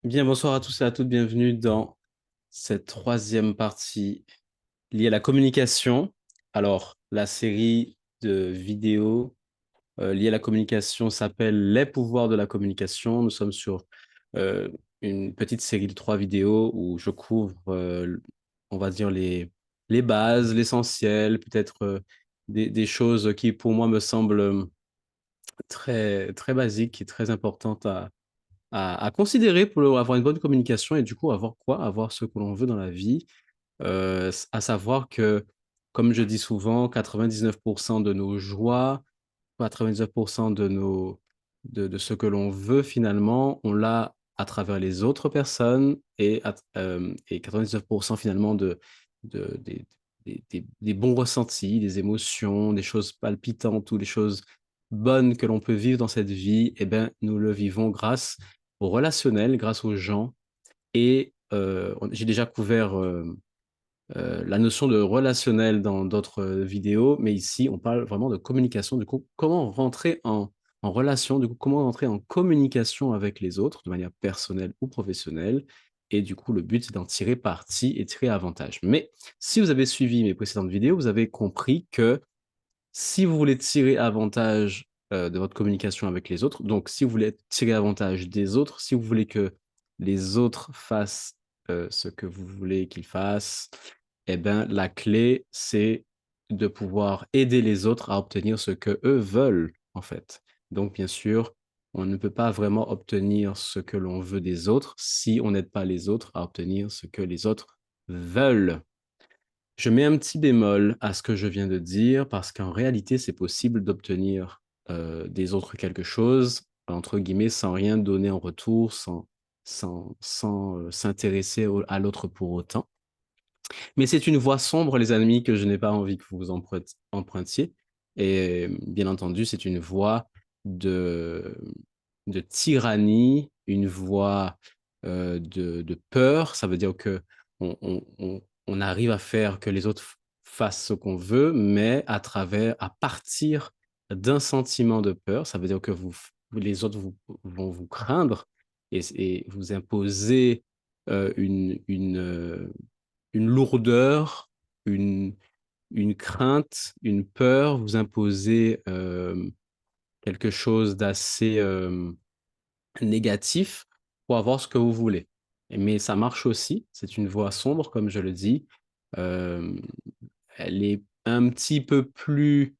Bien, bonsoir à tous et à toutes, bienvenue dans cette troisième partie liée à la communication. Alors, la série de vidéos liées à la communication s'appelle Les pouvoirs de la communication. Nous sommes sur euh, une petite série de 3 vidéos où je couvre, on va dire, les bases, l'essentiel, peut-être des choses qui, pour moi, me semblent très, très basiques et très importantes à considérer pour avoir une bonne communication et du coup avoir quoi? Avoir ce que l'on veut dans la vie. À savoir que, comme je dis souvent, 99% de nos joies, 99% de ce que l'on veut finalement, on l'a à travers les autres personnes et 99% finalement de, des, des bons ressentis, des émotions, des choses palpitantes ou des choses bonnes que l'on peut vivre dans cette vie, eh ben, nous le vivons grâce au relationnel, grâce aux gens. Et j'ai déjà couvert la notion de relationnel dans d'autres vidéos, mais ici, on parle vraiment de communication. Du coup, comment rentrer en relation, du coup, comment rentrer en communication avec les autres de manière personnelle ou professionnelle. Et du coup, le but, c'est d'en tirer parti et tirer avantage. Mais si vous avez suivi mes précédentes vidéos, vous avez compris que si vous voulez tirer avantage de votre communication avec les autres, donc si vous voulez tirer avantage des autres, si vous voulez que les autres fassent ce que vous voulez qu'ils fassent, eh ben, la clé, c'est de pouvoir aider les autres à obtenir ce que eux veulent, en fait. Donc, bien sûr, on ne peut pas vraiment obtenir ce que l'on veut des autres si on n'aide pas les autres à obtenir ce que les autres veulent. Je mets un petit bémol à ce que je viens de dire parce qu'en réalité, c'est possible d'obtenir des autres quelque chose, entre guillemets, sans rien donner en retour, sans s'intéresser à l'autre pour autant. Mais c'est une voie sombre, les amis, que je n'ai pas envie que vous empruntiez. Et bien entendu, c'est une voie de, de tyrannie, une voie de peur. Ça veut dire que on arrive à faire que les autres fassent ce qu'on veut, mais à partir d'un sentiment de peur. Ça veut dire que les autres vont vous craindre et vous imposer une lourdeur, une, une crainte, une peur, vous imposez quelque chose d'assez négatif pour avoir ce que vous voulez. Mais ça marche aussi, c'est une voie sombre, comme je le dis. Euh, Elle est un petit peu plus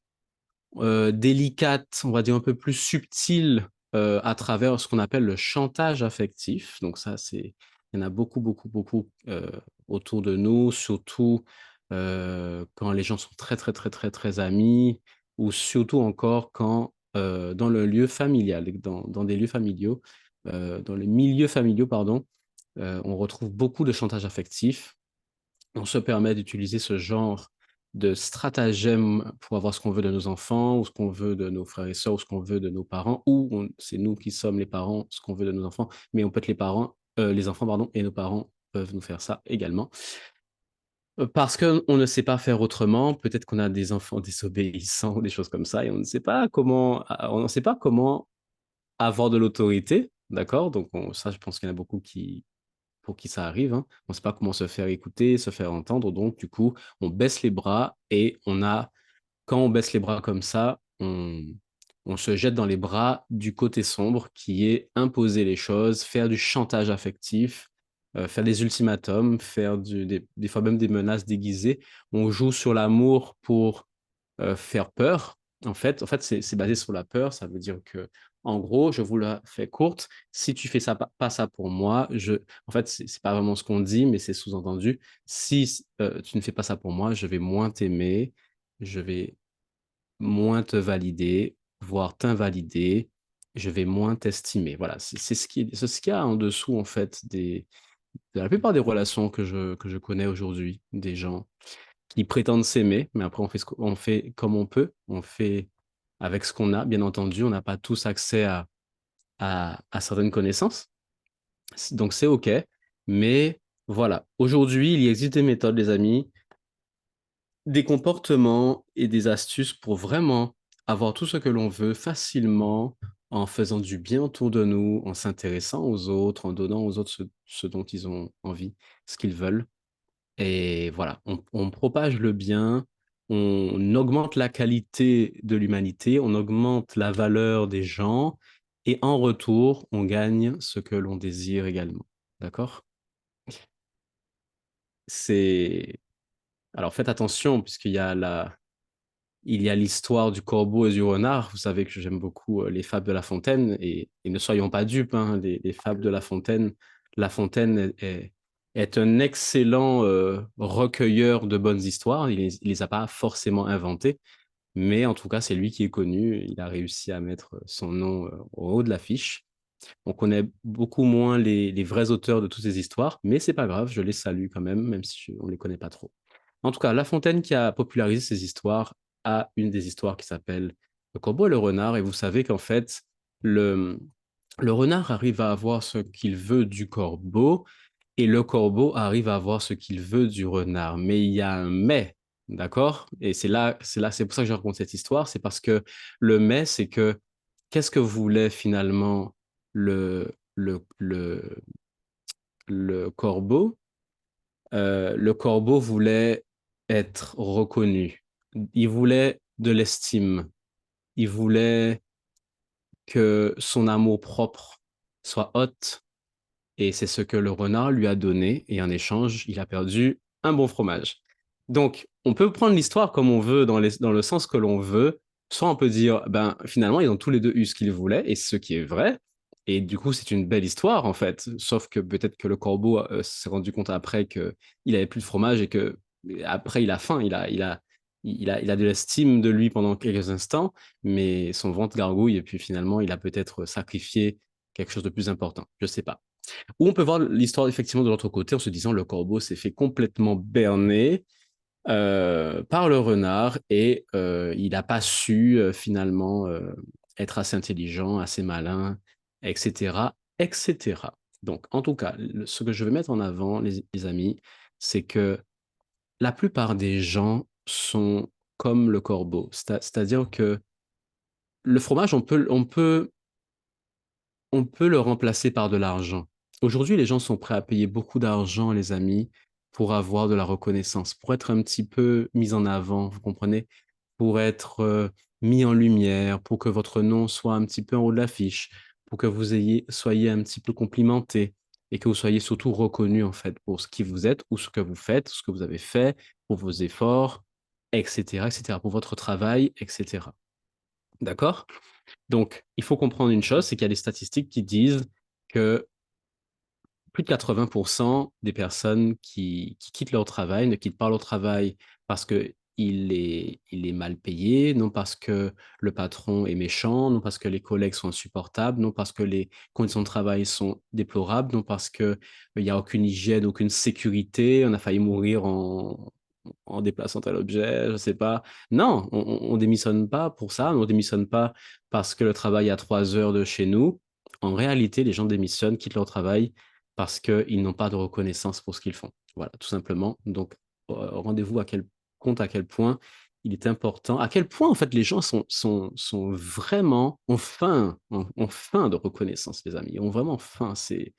délicate, on va dire un peu plus subtile à travers ce qu'on appelle le chantage affectif. Donc ça, il y en a beaucoup, beaucoup, beaucoup autour de nous, surtout quand les gens sont très, très, très, très, très amis, ou surtout encore quand dans le lieu familial, dans des lieux familiaux, dans les milieux familiaux, pardon, on retrouve beaucoup de chantage affectif. On se permet d'utiliser ce genre de stratagème pour avoir ce qu'on veut de nos enfants, ou ce qu'on veut de nos frères et sœurs, ou ce qu'on veut de nos parents, c'est nous qui sommes les parents, ce qu'on veut de nos enfants, mais on peut être les enfants, pardon, et nos parents peuvent nous faire ça également. Parce qu'on ne sait pas faire autrement, peut-être qu'on a des enfants désobéissants ou des choses comme ça, et on ne sait pas comment avoir de l'autorité, d'accord? Donc ça, je pense qu'il y en a beaucoup pour qui ça arrive, hein. On ne sait pas comment se faire écouter, se faire entendre. Donc, du coup, on baisse les bras et quand on baisse les bras comme ça, on se jette dans les bras du côté sombre qui est imposer les choses, faire du chantage affectif, faire des ultimatums, des fois même des menaces déguisées. On joue sur l'amour pour faire peur. En fait, c'est basé sur la peur. Ça veut dire que, en gros, je vous la fais courte. Si tu fais ça, pas ça pour moi, en fait, c'est pas vraiment ce qu'on dit, mais c'est sous-entendu. Si tu ne fais pas ça pour moi, je vais moins t'aimer, je vais moins te valider, voire t'invalider, je vais moins t'estimer. Voilà, c'est ce qu'il y a en dessous, en fait, de la plupart des relations que je connais aujourd'hui, des gens qui prétendent s'aimer, mais après on fait comme on peut, on fait avec ce qu'on a. Bien entendu, on n'a pas tous accès à certaines connaissances, donc c'est OK. Mais voilà, aujourd'hui, il existe des méthodes, les amis, des comportements et des astuces pour vraiment avoir tout ce que l'on veut facilement en faisant du bien autour de nous, en s'intéressant aux autres, en donnant aux autres ce dont ils ont envie, ce qu'ils veulent. Et voilà, on propage le bien, on augmente la qualité de l'humanité, on augmente la valeur des gens, et en retour, on gagne ce que l'on désire également. D'accord? C'est... Alors faites attention, puisqu'il y a il y a l'histoire du corbeau et du renard. Vous savez que j'aime beaucoup les fables de La Fontaine, et ne soyons pas dupes, hein, les fables de La Fontaine. La Fontaine est un excellent recueilleur de bonnes histoires. Il les a pas forcément inventées, mais en tout cas, c'est lui qui est connu. Il a réussi à mettre son nom au haut de l'affiche. On connaît beaucoup moins les vrais auteurs de toutes ces histoires, mais c'est pas grave, je les salue quand même, même si on les connaît pas trop. En tout cas, La Fontaine qui a popularisé ces histoires a une des histoires qui s'appelle Le corbeau et le renard, et vous savez qu'en fait, le, le renard arrive à avoir ce qu'il veut du corbeau, et le corbeau arrive à avoir ce qu'il veut du renard. Mais il y a un mais, d'accord? Et c'est pour ça que je raconte cette histoire, c'est parce que le mais, c'est que qu'est-ce que voulait finalement le, le, le, le corbeau? Le corbeau voulait être reconnu. Il voulait de l'estime. Il voulait que son amour propre soit haute, et c'est ce que le renard lui a donné, et en échange, il a perdu un bon fromage. Donc, on peut prendre l'histoire comme on veut, dans le sens que l'on veut, soit on peut dire, ben, finalement, ils ont tous les deux eu ce qu'ils voulaient, et ce qui est vrai, et du coup, c'est une belle histoire, en fait, sauf que peut-être que le corbeau s'est rendu compte après qu'il avait plus de fromage, et que après, il a faim, il a de l'estime de lui pendant quelques instants, mais son ventre gargouille, et puis finalement, il a peut-être sacrifié quelque chose de plus important. Je sais pas. Ou on peut voir l'histoire effectivement de l'autre côté en se disant le corbeau s'est fait complètement berner par le renard, et il n'a pas su finalement être assez intelligent, assez malin, etc., etc. Donc, en tout cas, ce que je veux mettre en avant, les amis, c'est que la plupart des gens sont comme le corbeau. C'est-à-dire que le fromage, on peut le remplacer par de l'argent. Aujourd'hui, les gens sont prêts à payer beaucoup d'argent, les amis, pour avoir de la reconnaissance, pour être un petit peu mis en avant, vous comprenez? Pour être mis en lumière, pour que votre nom soit un petit peu en haut de l'affiche, pour que soyez un petit peu complimenté, et que vous soyez surtout reconnu, en fait, pour ce qui vous êtes, ou ce que vous faites, ce que vous avez fait, pour vos efforts, etc., etc., pour votre travail, etc. D'accord? Donc, il faut comprendre une chose, c'est qu'il y a des statistiques qui disent que plus de 80% des personnes qui quittent leur travail ne quittent pas leur travail parce que il est mal payé, non parce que le patron est méchant, non parce que les collègues sont insupportables, non parce que les conditions de travail sont déplorables, non parce que il y a aucune hygiène, aucune sécurité, on a failli mourir en déplaçant tel objet, je sais pas. Non, on démissionne pas pour ça, on démissionne pas parce que le travail est à 3 heures de chez nous. En réalité, les gens démissionnent, quittent leur travail parce qu'ils n'ont pas de reconnaissance pour ce qu'ils font. Voilà, tout simplement. Donc, rendez-vous compte à quel point il est important, à quel point, en fait, les gens sont vraiment, ont faim de reconnaissance, les amis, ont vraiment faim. C'est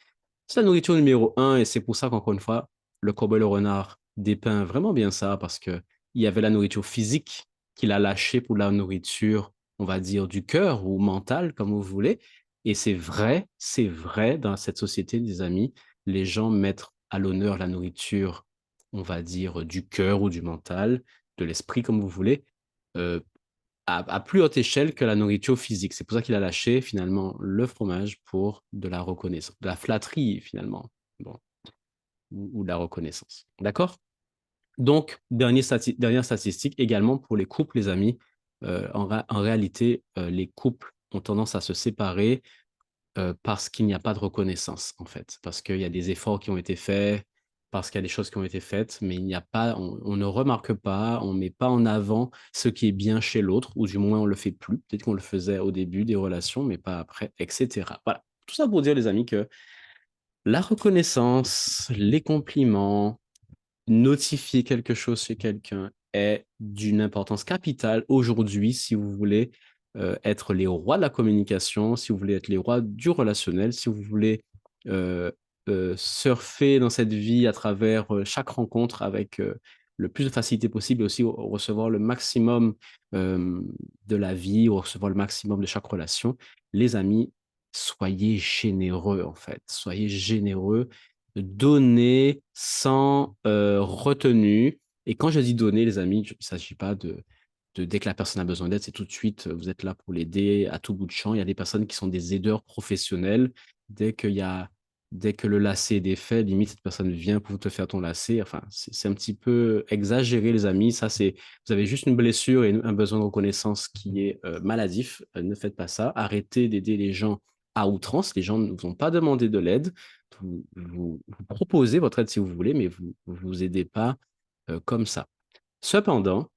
la nourriture numéro un, et c'est pour ça qu'encore une fois, le corbeau et le renard dépeint vraiment bien ça, parce que il y avait la nourriture physique qu'il a lâchée pour la nourriture, on va dire, du cœur ou mentale, comme vous voulez. Et c'est vrai, dans cette société, des amis, les gens mettent à l'honneur la nourriture, on va dire, du cœur ou du mental, de l'esprit, comme vous voulez, euh, à plus haute échelle que la nourriture physique. C'est pour ça qu'il a lâché finalement le fromage pour de la reconnaissance, de la flatterie finalement, bon, ou de la reconnaissance. D'accord? Donc, dernière statistique également pour les couples, les amis. En réalité, les couples ont tendance à se séparer parce qu'il n'y a pas de reconnaissance, en fait. Parce qu'il y a des efforts qui ont été faits, parce qu'il y a des choses qui ont été faites, mais il n'y a pas, on ne remarque pas, on ne met pas en avant ce qui est bien chez l'autre, ou du moins on le fait plus. Peut-être qu'on le faisait au début des relations, mais pas après, etc. Voilà. Tout ça pour dire, les amis, que la reconnaissance, les compliments, notifier quelque chose chez quelqu'un est d'une importance capitale aujourd'hui, si vous voulez, être les rois de la communication, si vous voulez être les rois du relationnel, si vous voulez euh, surfer dans cette vie à travers chaque rencontre avec le plus de facilité possible et aussi recevoir le maximum euh, de la vie, recevoir le maximum de chaque relation, les amis, soyez généreux en fait. Soyez généreux, donnez sans retenue. Et quand je dis donner, les amis, il ne s'agit pas dès que la personne a besoin d'aide, c'est tout de suite, vous êtes là pour l'aider à tout bout de champ. Il y a des personnes qui sont des aideurs professionnels. Dès qu'il y a, dès que le lacet est défait, limite, cette personne vient pour te faire ton lacet. Enfin, c'est un petit peu exagéré, les amis. Ça, vous avez juste une blessure et un besoin de reconnaissance qui est maladif. Ne faites pas ça. Arrêtez d'aider les gens à outrance. Les gens ne vous ont pas demandé de l'aide. Vous proposez votre aide si vous voulez, mais vous ne vous aidez pas comme ça. Cependant,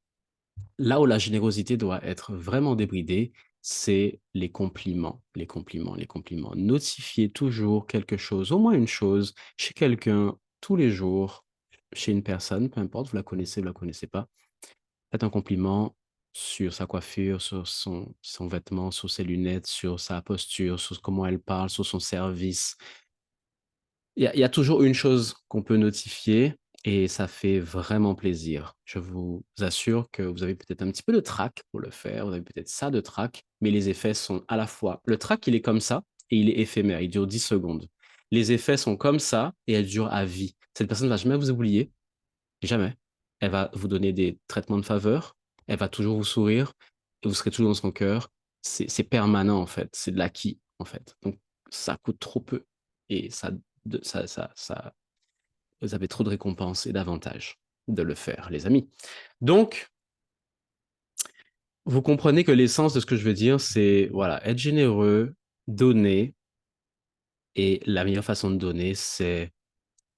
là où la générosité doit être vraiment débridée, c'est les compliments, les compliments, les compliments. Notifiez toujours quelque chose, au moins une chose, chez quelqu'un, tous les jours, chez une personne, peu importe, vous la connaissez pas. Faites un compliment sur sa coiffure, sur son vêtement, sur ses lunettes, sur sa posture, sur comment elle parle, sur son service. Il y a toujours une chose qu'on peut notifier et ça fait vraiment plaisir. Je vous assure que vous avez peut-être un petit peu de trac pour le faire, vous avez peut-être ça de trac, mais les effets sont à la fois... Le trac, il est comme ça et il est éphémère, il dure 10 secondes. Les effets sont comme ça et elles durent à vie. Cette personne ne va jamais vous oublier, jamais. Elle va vous donner des traitements de faveur, elle va toujours vous sourire et vous serez toujours dans son cœur. C'est permanent en fait, c'est de l'acquis en fait. Donc ça coûte trop peu et ça, vous avez trop de récompenses et d'avantages de le faire, les amis. Donc, vous comprenez que l'essence de ce que je veux dire, c'est voilà, être généreux, donner, et la meilleure façon de donner, c'est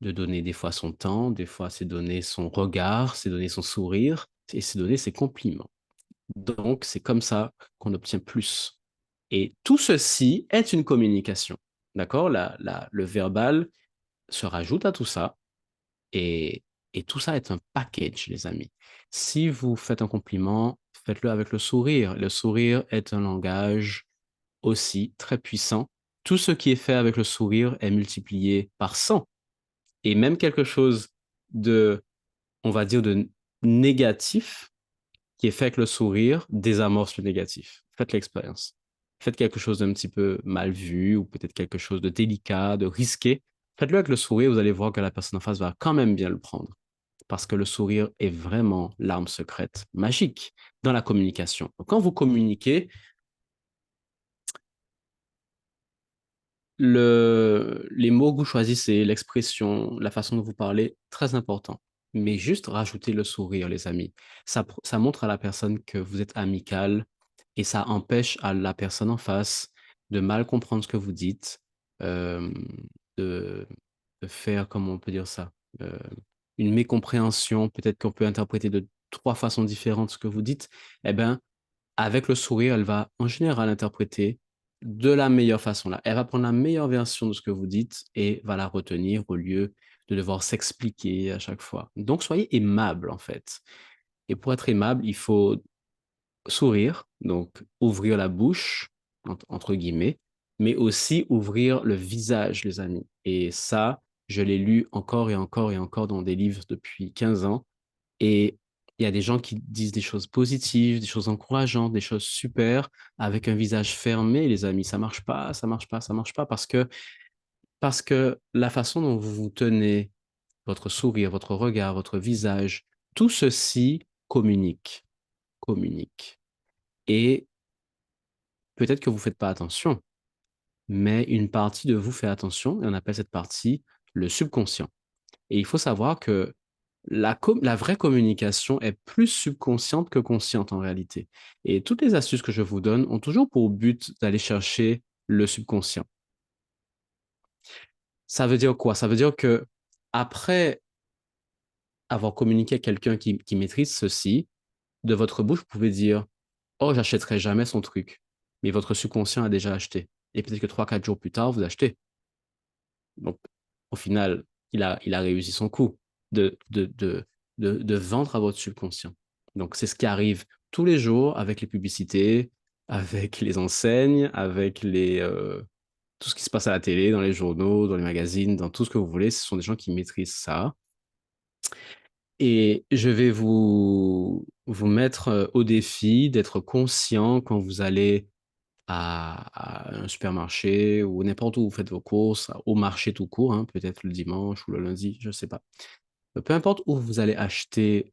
de donner des fois son temps, des fois c'est donner son regard, c'est donner son sourire, et c'est donner ses compliments. Donc, c'est comme ça qu'on obtient plus. Et tout ceci est une communication. D'accord? Le verbal se rajoute à tout ça. Et, et tout ça est un package, les amis. Si vous faites un compliment, faites-le avec le sourire. Le sourire est un langage aussi très puissant. Tout ce qui est fait avec le sourire est multiplié par 100. Et même quelque chose de, on va dire, de négatif qui est fait avec le sourire désamorce le négatif. Faites l'expérience. Faites quelque chose d'un petit peu mal vu ou peut-être quelque chose de délicat, de risqué. Faites-le avec le sourire, vous allez voir que la personne en face va quand même bien le prendre. Parce que le sourire est vraiment l'arme secrète, magique dans la communication. Donc, quand vous communiquez, les mots que vous choisissez, l'expression, la façon dont vous parlez, très important. Mais juste rajouter le sourire, les amis. Ça montre à la personne que vous êtes amical et ça empêche à la personne en face de mal comprendre ce que vous dites, euh, de, de faire, comment on peut dire ça, euh, une mécompréhension. Peut-être qu'on peut interpréter de trois façons différentes ce que vous dites. Eh bien, avec le sourire, elle va en général interpréter de la meilleure façon là. Elle va prendre la meilleure version de ce que vous dites et va la retenir au lieu de devoir s'expliquer à chaque fois. Donc, soyez aimable en fait. Et pour être aimable, il faut sourire, donc ouvrir la bouche, entre guillemets, mais aussi ouvrir le visage, les amis. Et ça, je l'ai lu encore et encore et encore dans des livres depuis 15 ans. Et il y a des gens qui disent des choses positives, des choses encourageantes, des choses super, avec un visage fermé, les amis. Ça marche pas, ça marche pas, ça marche pas, parce que la façon dont vous vous tenez, votre sourire, votre regard, votre visage, tout ceci communique, communique. Et peut-être que vous faites pas attention, mais une partie de vous fait attention, et on appelle cette partie le subconscient. Et il faut savoir que la vraie communication est plus subconsciente que consciente en réalité. Et toutes les astuces que je vous donne ont toujours pour but d'aller chercher le subconscient. Ça veut dire quoi? Ça veut dire que après avoir communiqué à quelqu'un qui maîtrise ceci, de votre bouche, vous pouvez dire, oh, j'achèterai jamais son truc. Mais votre subconscient a déjà acheté. Et peut-être que 3, 4 jours plus tard, vous achetez. Donc, au final, il a réussi son coup de vendre à votre subconscient. Donc, c'est ce qui arrive tous les jours avec les publicités, avec les enseignes, avec tout ce qui se passe à la télé, dans les journaux, dans les magazines, dans tout ce que vous voulez. Ce sont des gens qui maîtrisent ça. Et je vais vous mettre au défi d'être conscient quand vous allez à un supermarché ou n'importe où vous faites vos courses, au marché tout court, hein, peut-être le dimanche ou le lundi, je ne sais pas. Peu importe où vous allez acheter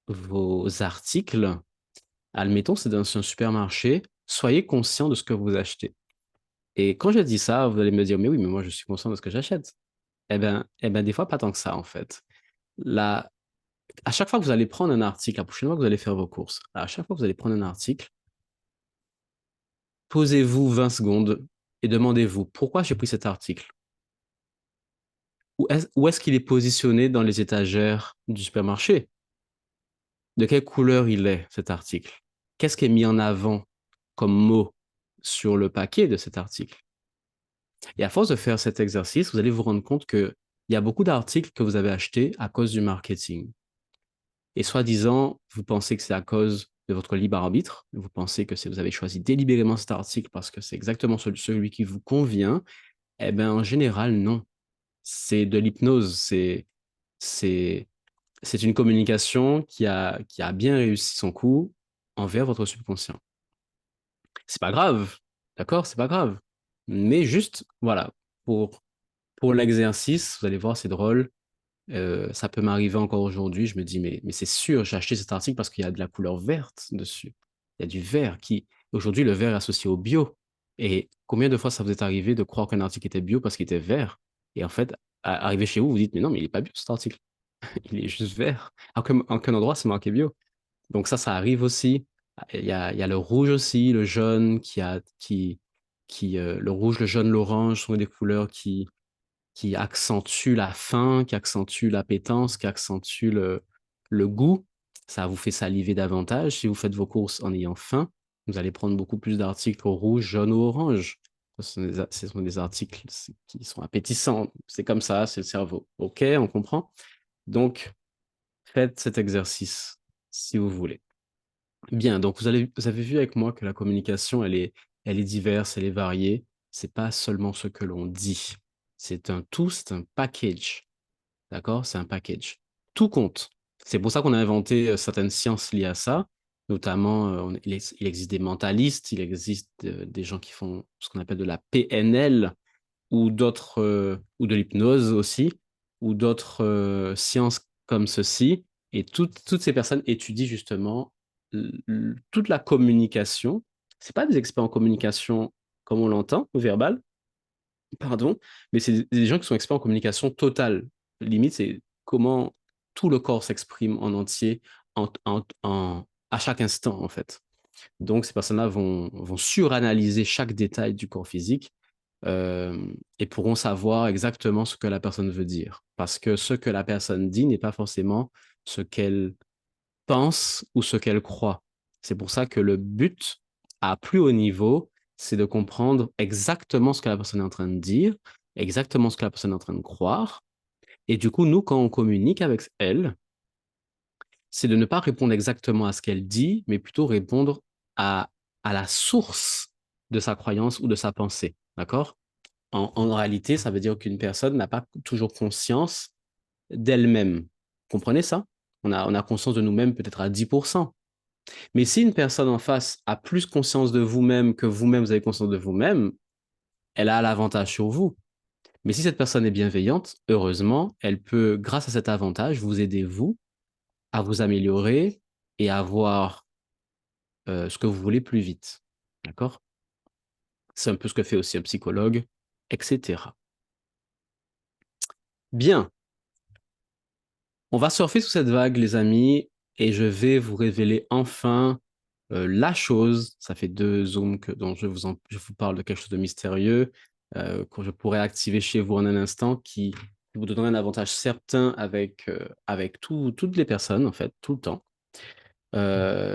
vos articles, admettons, c'est dans un supermarché, soyez conscient de ce que vous achetez. Et quand je dis ça, vous allez me dire, mais oui, mais moi, je suis conscient de ce que j'achète. Des fois, pas tant que ça, en fait. Là, à chaque fois que vous allez prendre un article, la prochaine fois que vous allez faire vos courses, à chaque fois que vous allez prendre un article, posez-vous 20 secondes et demandez-vous pourquoi j'ai pris cet article. Où est-ce qu'il est positionné dans les étagères du supermarché? De quelle couleur il est, cet article? Qu'est-ce qui est mis en avant comme mot sur le paquet de cet article? Et à force de faire cet exercice, vous allez vous rendre compte qu'il y a beaucoup d'articles que vous avez achetés à cause du marketing. Et soi-disant, vous pensez que c'est à cause de votre libre arbitre, vous pensez que vous avez choisi délibérément cet article parce que c'est exactement celui qui vous convient, eh bien, en général, non. C'est de l'hypnose, c'est une communication qui a bien réussi son coup envers votre subconscient. C'est pas grave, d'accord? C'est pas grave. Mais juste, voilà, pour l'exercice, vous allez voir, c'est drôle. Ça peut m'arriver encore aujourd'hui. Je me dis, mais c'est sûr, j'ai acheté cet article parce qu'il y a de la couleur verte dessus. Il y a du vert qui, aujourd'hui, le vert est associé au bio. Et combien de fois ça vous est arrivé de croire qu'un article était bio parce qu'il était vert? Et en fait, arrivé chez vous, vous dites, mais non, mais il n'est pas bio cet article. Il est juste vert. À aucun endroit, c'est marqué bio. Donc ça arrive aussi. Il y a le rouge aussi, le jaune le rouge, le jaune, l'orange sont des couleurs qui accentue la faim, qui accentue l'appétence, qui accentue le goût. Ça vous fait saliver davantage. Si vous faites vos courses en ayant faim, vous allez prendre beaucoup plus d'articles au rouge, jaune ou orange. Ce sont des articles qui sont appétissants. C'est comme ça, c'est le cerveau. OK, on comprend? Donc, faites cet exercice si vous voulez. Bien, donc vous avez vu avec moi que la communication, elle est diverse, elle est variée. C'est pas seulement ce que l'on dit. C'est un tout, c'est un package. D'accord? C'est un package. Tout compte. C'est pour ça qu'on a inventé certaines sciences liées à ça. Notamment, il existe des mentalistes, il existe des gens qui font ce qu'on appelle de la PNL ou ou de l'hypnose aussi, ou d'autres sciences comme ceci. Et toutes ces personnes étudient justement toute la communication. C'est pas des experts en communication comme on l'entend, au verbal, pardon, mais c'est des gens qui sont experts en communication totale. Limite, c'est comment tout le corps s'exprime en entier à chaque instant, en fait. Donc, ces personnes-là vont suranalyser chaque détail du corps physique et pourront savoir exactement ce que la personne veut dire. Parce que ce que la personne dit n'est pas forcément ce qu'elle pense ou ce qu'elle croit. C'est pour ça que le but, à plus haut niveau, c'est de comprendre exactement ce que la personne est en train de dire, exactement ce que la personne est en train de croire. Et du coup, nous, quand on communique avec elle, c'est de ne pas répondre exactement à ce qu'elle dit, mais plutôt répondre à, à la source de sa croyance ou de sa pensée. D'accord? En réalité, ça veut dire qu'une personne n'a pas toujours conscience d'elle-même. Comprenez ça? On a conscience de nous-mêmes peut-être à 10%. Mais si une personne en face a plus conscience de vous-même que vous-même, vous avez conscience de vous-même, elle a l'avantage sur vous. Mais si cette personne est bienveillante, heureusement, elle peut, grâce à cet avantage, vous aider, vous, à vous améliorer et à voir ce que vous voulez plus vite. D'accord? C'est un peu ce que fait aussi un psychologue, etc. Bien. On va surfer sous cette vague, les amis, et je vais vous révéler enfin la chose. Ça fait deux zooms dont je vous parle de quelque chose de mystérieux que je pourrais activer chez vous en un instant qui vous donnerait un avantage certain avec toutes les personnes, en fait, tout le temps.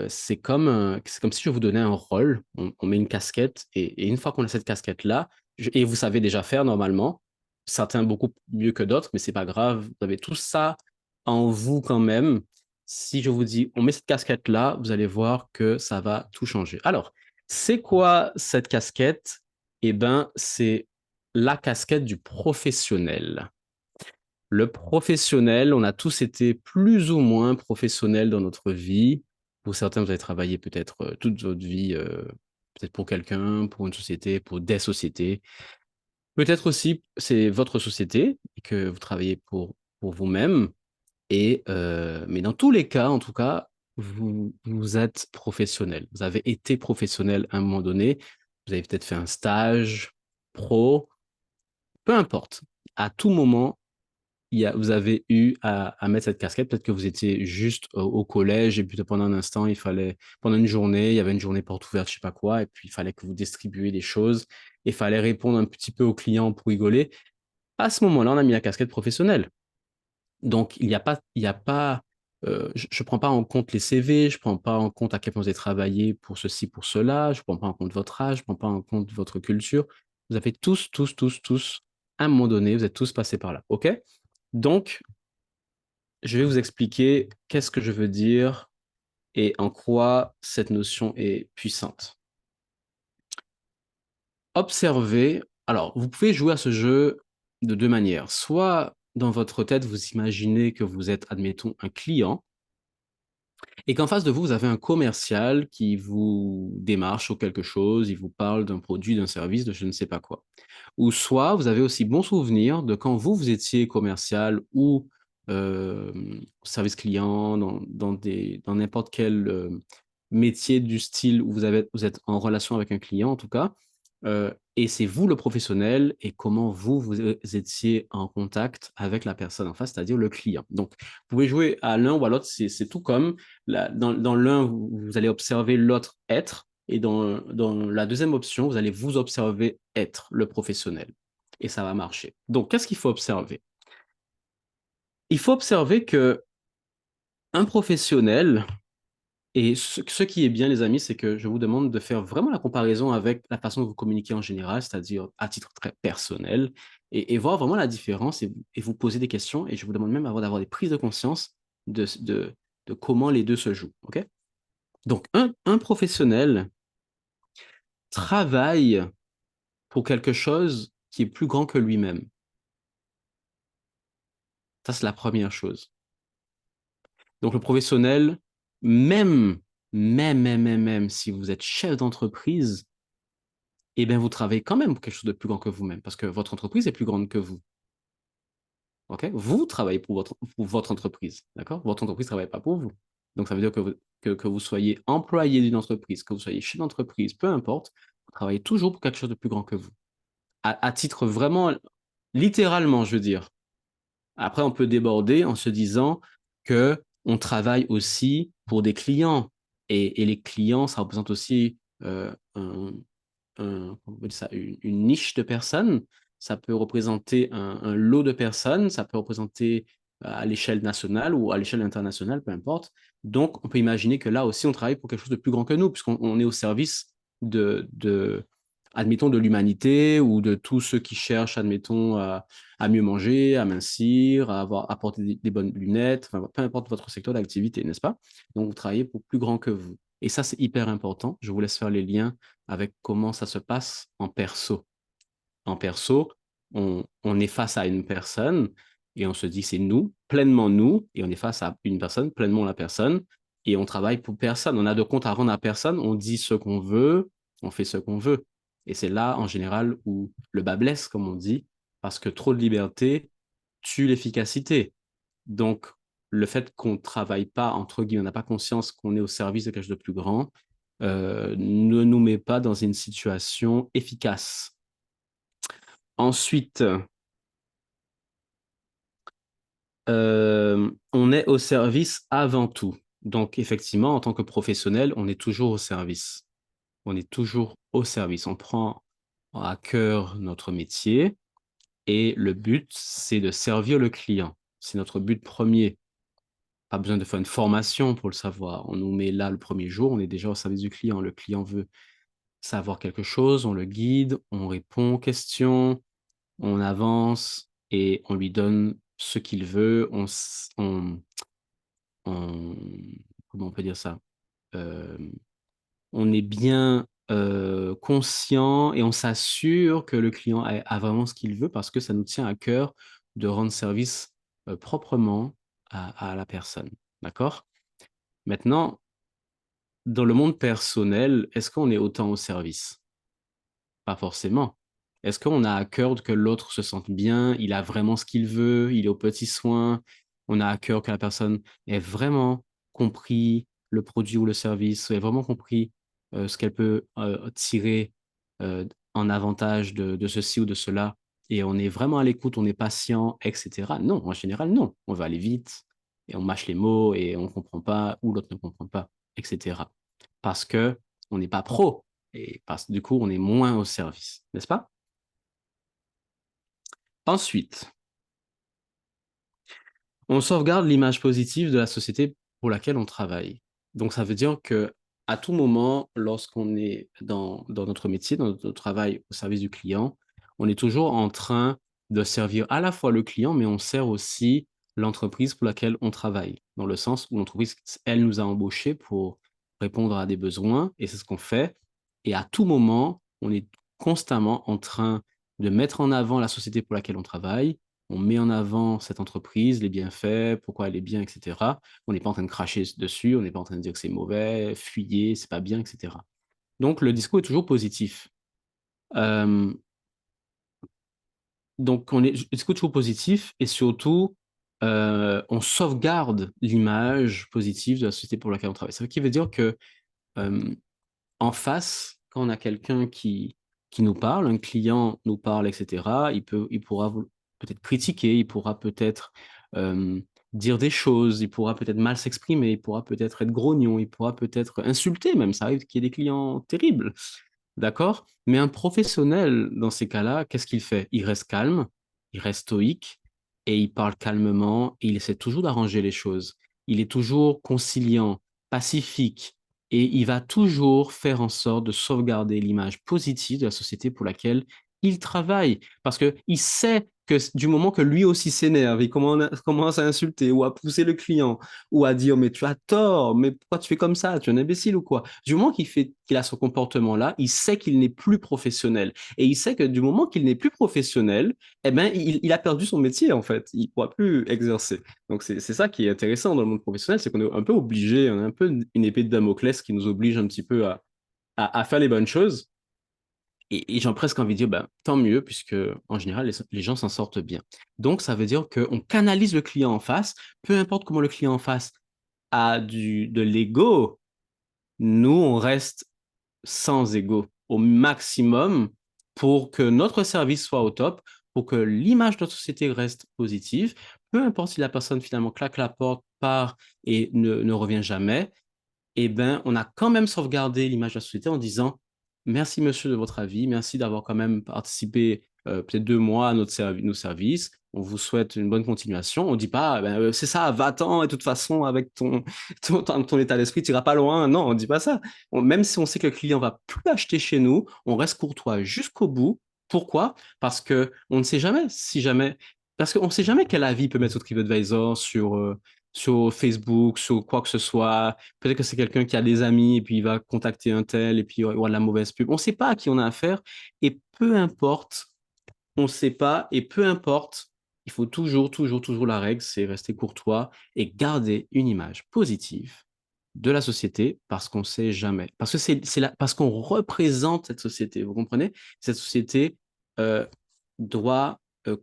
C'est comme si je vous donnais un rôle, on met une casquette, et une fois qu'on a cette casquette-là, et vous savez déjà faire normalement, certains beaucoup mieux que d'autres, mais c'est pas grave, vous avez tout ça en vous quand même. Si je vous dis, on met cette casquette-là, vous allez voir que ça va tout changer. Alors, C'est quoi cette casquette? Eh ben, c'est la casquette du professionnel. Le professionnel, on a tous été plus ou moins professionnels dans notre vie. Pour certains, vous avez travaillé peut-être toute votre vie, peut-être pour quelqu'un, pour une société, pour des sociétés. Peut-être aussi, c'est votre société et que vous travaillez pour vous-même. Mais dans tous les cas, en tout cas, vous êtes professionnel. Vous avez été professionnel à un moment donné. Vous avez peut-être fait un stage pro, peu importe. À tout moment, vous avez eu à mettre cette casquette. Peut-être que vous étiez juste au collège et puis pendant un instant, pendant une journée, il y avait une journée porte ouverte, je sais pas quoi, et puis il fallait que vous distribuiez des choses et il fallait répondre un petit peu aux clients pour rigoler. À ce moment-là, on a mis la casquette professionnelle. Donc, il y a pas, je prends pas en compte les CV, je prends pas en compte à quel point vous avez travaillé pour ceci, pour cela, je prends pas en compte votre âge, je prends pas en compte votre culture. Vous avez tous, à un moment donné, vous êtes tous passés par là. OK? Donc, je vais vous expliquer qu'est-ce que je veux dire et en quoi cette notion est puissante. Observez. Alors, vous pouvez jouer à ce jeu de deux manières. Soit dans votre tête, vous imaginez que vous êtes, admettons, un client et qu'en face de vous, vous avez un commercial qui vous démarche sur quelque chose, il vous parle d'un produit, d'un service, de je ne sais pas quoi. Ou soit vous avez aussi bon souvenir de quand vous étiez commercial ou euh, service client, dans n'importe quel métier du style où vous êtes en relation avec un client en tout cas, et c'est vous le professionnel et comment vous étiez en contact avec la personne en face, c'est-à-dire le client. Donc, vous pouvez jouer à l'un ou à l'autre, c'est tout comme dans l'un, vous allez observer l'autre être, et dans la deuxième option, vous allez vous observer être le professionnel. Et ça va marcher. Donc, qu'est-ce qu'il faut observer? Il faut observer que un professionnel, et ce qui est bien, les amis, c'est que je vous demande de faire vraiment la comparaison avec la façon dont vous communiquez en général, c'est-à-dire à titre très personnel, et voir vraiment la différence et vous poser des questions. Et je vous demande même d'avoir des prises de conscience de comment les deux se jouent. OK? Donc, un professionnel travaille pour quelque chose qui est plus grand que lui-même. Ça, c'est la première chose. Donc, le professionnel, même, même si vous êtes chef d'entreprise, eh bien, vous travaillez quand même pour quelque chose de plus grand que vous-même, parce que votre entreprise est plus grande que vous. OK? Vous travaillez pour votre entreprise. D'accord? Votre entreprise ne travaille pas pour vous. Donc, ça veut dire que vous soyez employé d'une entreprise, que vous soyez chef d'entreprise, peu importe, vous travaillez toujours pour quelque chose de plus grand que vous. À titre vraiment, littéralement, je veux dire. Après, on peut déborder en se disant que on travaille aussi pour des clients. Et les clients, ça représente aussi comment on peut dire ça, une niche de personnes. Ça peut représenter un lot de personnes. Ça peut représenter à l'échelle nationale ou à l'échelle internationale, peu importe. Donc, on peut imaginer que là aussi, on travaille pour quelque chose de plus grand que nous, puisqu'on est au service admettons, de l'humanité ou de tous ceux qui cherchent, admettons, à mieux manger, à mincir, à porter des bonnes lunettes, enfin, peu importe votre secteur d'activité, n'est-ce pas? Donc, vous travaillez pour plus grand que vous. Et ça, c'est hyper important. Je vous laisse faire les liens avec comment ça se passe en perso. En perso, on est face à une personne et on se dit c'est nous, pleinement nous, et on est face à une personne, pleinement la personne, et on travaille pour personne. On a de compte à rendre à personne, on dit ce qu'on veut, on fait ce qu'on veut. Et c'est là, en général, où le bas blesse, comme on dit, parce que trop de liberté tue l'efficacité. Donc, le fait qu'on ne travaille pas, entre guillemets, on n'a pas conscience qu'on est au service de quelque chose de plus grand, ne nous met pas dans une situation efficace. Ensuite, on est au service avant tout. Donc, effectivement, en tant que professionnel, on est toujours au service. On est toujours au service. On prend à cœur notre métier et le but, c'est de servir le client. C'est notre but premier. Pas besoin de faire une formation pour le savoir. On nous met là le premier jour, on est déjà au service du client. Le client veut savoir quelque chose, on le guide, on répond aux questions, on avance et on lui donne ce qu'il veut. On- comment on peut dire ça? Euh, on est bien conscient et on s'assure que le client a vraiment ce qu'il veut parce que ça nous tient à cœur de rendre service proprement à la personne. D'accord? Maintenant, dans le monde personnel, est-ce qu'on est autant au service? Pas forcément. Est-ce qu'on a à cœur que l'autre se sente bien, il a vraiment ce qu'il veut, il est aux petits soins, on a à cœur que la personne ait vraiment compris le produit ou le service, ait vraiment compris ce qu'elle peut tirer en avantage de ceci ou de cela, et on est vraiment à l'écoute, on est patient, etc. Non, en général, non. On va aller vite, et on mâche les mots, et on ne comprend pas, ou l'autre ne comprend pas, etc. Parce que on n'est pas pro. Et parce, du coup, on est moins au service, n'est-ce pas? Ensuite, on sauvegarde l'image positive de la société pour laquelle on travaille. Donc, ça veut dire que à tout moment, lorsqu'on est dans notre métier, dans notre travail au service du client, on est toujours en train de servir à la fois le client, mais on sert aussi l'entreprise pour laquelle on travaille, dans le sens où l'entreprise, elle nous a embauchés pour répondre à des besoins, et c'est ce qu'on fait. Et à tout moment, on est constamment en train de mettre en avant la société pour laquelle on travaille, on met en avant cette entreprise, les bienfaits, pourquoi elle est bien, etc. On n'est pas en train de cracher dessus, on n'est pas en train de dire que c'est mauvais, fuyez, c'est pas bien, etc. Donc le discours est toujours positif. Euh, donc le discours est toujours positif et surtout on sauvegarde l'image positive de la société pour laquelle on travaille. Ça veut dire que euh, en face, quand on a quelqu'un qui nous parle, un client nous parle, etc., il pourra peut-être critiquer, il pourra peut-être euh, dire des choses, il pourra peut-être mal s'exprimer, il pourra peut-être être grognon, il pourra peut-être insulter même. Ça arrive qu'il y ait des clients terribles. D'accord? Mais un professionnel, dans ces cas-là, qu'est-ce qu'il fait? Il reste calme, il reste stoïque et il parle calmement et il essaie toujours d'arranger les choses. Il est toujours conciliant, pacifique et il va toujours faire en sorte de sauvegarder l'image positive de la société pour laquelle il travaille. Parce qu'il sait que du moment que lui aussi s'énerve, il commence à insulter ou à pousser le client ou à dire mais tu as tort, mais pourquoi tu fais comme ça, tu es un imbécile ou quoi? Du moment qu'il a ce comportement-là, il sait qu'il n'est plus professionnel. Et il sait que du moment qu'il n'est plus professionnel, eh ben, il a perdu son métier, en fait. Il ne pourra plus exercer. Donc, c'est ça qui est intéressant dans le monde professionnel, c'est qu'on est un peu obligé, on a un peu une épée de Damoclès qui nous oblige un petit peu à faire les bonnes choses. Et j'ai presque envie de dire, ben, tant mieux, puisque en général, les gens s'en sortent bien. Donc, ça veut dire qu'on canalise le client en face, peu importe comment le client en face a de l'ego, nous, on reste sans ego au maximum pour que notre service soit au top, pour que l'image de notre société reste positive, peu importe si la personne finalement claque la porte, part et ne revient jamais, eh ben, on a quand même sauvegardé l'image de la société en disant merci monsieur de votre avis, merci d'avoir quand même participé peut-être 2 mois à nos services. On vous souhaite une bonne continuation. On ne dit pas ben, c'est ça, va-t'en et de toute façon avec ton état d'esprit, tu n'iras pas loin. Non, on ne dit pas ça. Même si on sait que le client va plus acheter chez nous, on reste courtois jusqu'au bout. Pourquoi? Parce que on ne sait jamais si jamais parce qu'on ne sait jamais quel avis peut mettre sur TripAdvisor, sur Facebook, sur quoi que ce soit. Peut-être que c'est quelqu'un qui a des amis et puis il va contacter un tel et puis il y aura de la mauvaise pub. On ne sait pas à qui on a affaire et peu importe, on ne sait pas et peu importe, il faut toujours, toujours, toujours la règle, c'est rester courtois et garder une image positive de la société parce qu'on ne sait jamais. Parce que parce qu'on représente cette société, vous comprenez? Cette société euh, doit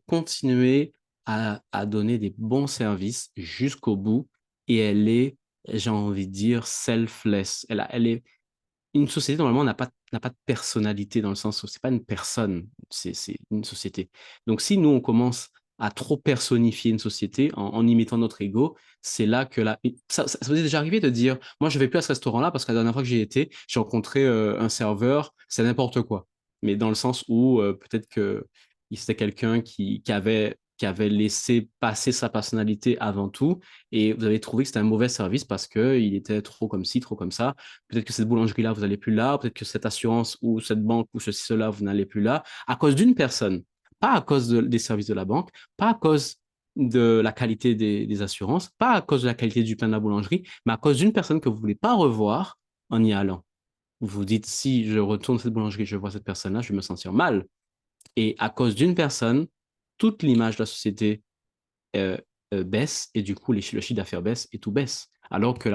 continuer à donner des bons services jusqu'au bout et elle est, j'ai envie de dire, selfless. Elle est, une société, normalement, n'a pas de personnalité dans le sens où c'est pas une personne, c'est une société. Donc, si nous, on commence à trop personnifier une société en imitant notre ego, c'est là que ça vous est déjà arrivé de dire, moi, je vais plus à ce restaurant-là parce que la dernière fois que j'y étais, j'ai rencontré un serveur, c'est n'importe quoi. Mais dans le sens où peut-être que c'était quelqu'un qui avait laissé passer sa personnalité avant tout et vous avez trouvé que c'était un mauvais service parce qu'il était trop comme ci, trop comme ça. Peut-être que cette boulangerie-là, vous n'allez plus là. Peut-être que cette assurance ou cette banque ou ceci, cela, vous n'allez plus là. À cause d'une personne. Pas à cause des services de la banque, pas à cause de la qualité des assurances, pas à cause de la qualité du pain de la boulangerie, mais à cause d'une personne que vous ne voulez pas revoir en y allant. vous dites, si je retourne à cette boulangerie, je vois cette personne-là, je vais me sentir mal. Et à cause d'une personne, toute l'image de la société euh, baisse et du coup, le chiffre d'affaires baisse et tout baisse. Alors que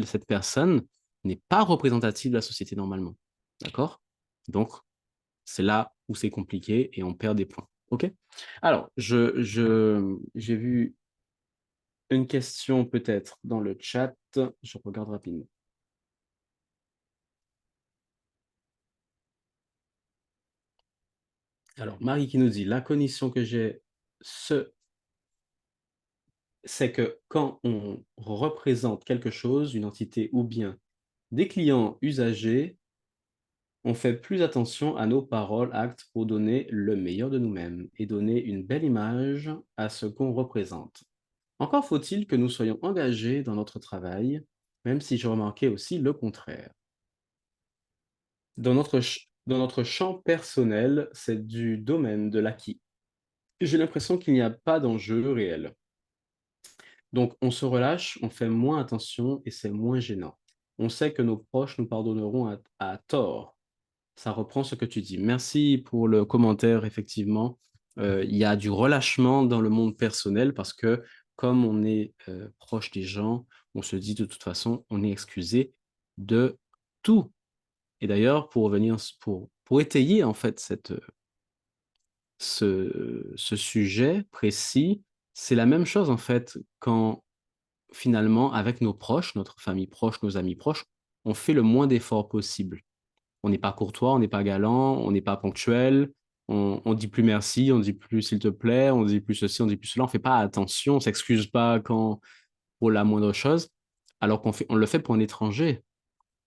cette personne n'est pas représentative de la société normalement. D'accord? Donc, c'est là où c'est compliqué et on perd des points. OK? Alors, j'ai vu une question peut-être dans le chat. Je regarde rapidement. Alors, Marie qui nous dit, la cognition que j'ai, c'est que quand on représente quelque chose, une entité ou bien des clients usagers, on fait plus attention à nos paroles, actes pour donner le meilleur de nous-mêmes et donner une belle image à ce qu'on représente. Encore faut-il que nous soyons engagés dans notre travail, même si j'ai remarqué aussi le contraire. Dans notre champ personnel, c'est du domaine de l'acquis. J'ai l'impression qu'il n'y a pas d'enjeu réel. Donc, on se relâche, on fait moins attention et c'est moins gênant. On sait que nos proches nous pardonneront à tort. Ça reprend ce que tu dis. Merci pour le commentaire, effectivement. Il y a du relâchement dans le monde personnel parce que comme on est proche des gens, on se dit de toute façon, on est excusé de tout. Et d'ailleurs, pour revenir, pour étayer en fait ce sujet précis, c'est la même chose en fait quand finalement, avec nos proches, notre famille proche, nos amis proches, on fait le moins d'efforts possible. On n'est pas courtois, on n'est pas galant, on n'est pas ponctuel, on dit plus merci, on dit plus s'il te plaît, on dit plus ceci, on dit plus cela, on fait pas attention, on s'excuse pas quand pour la moindre chose, alors on le fait pour un étranger.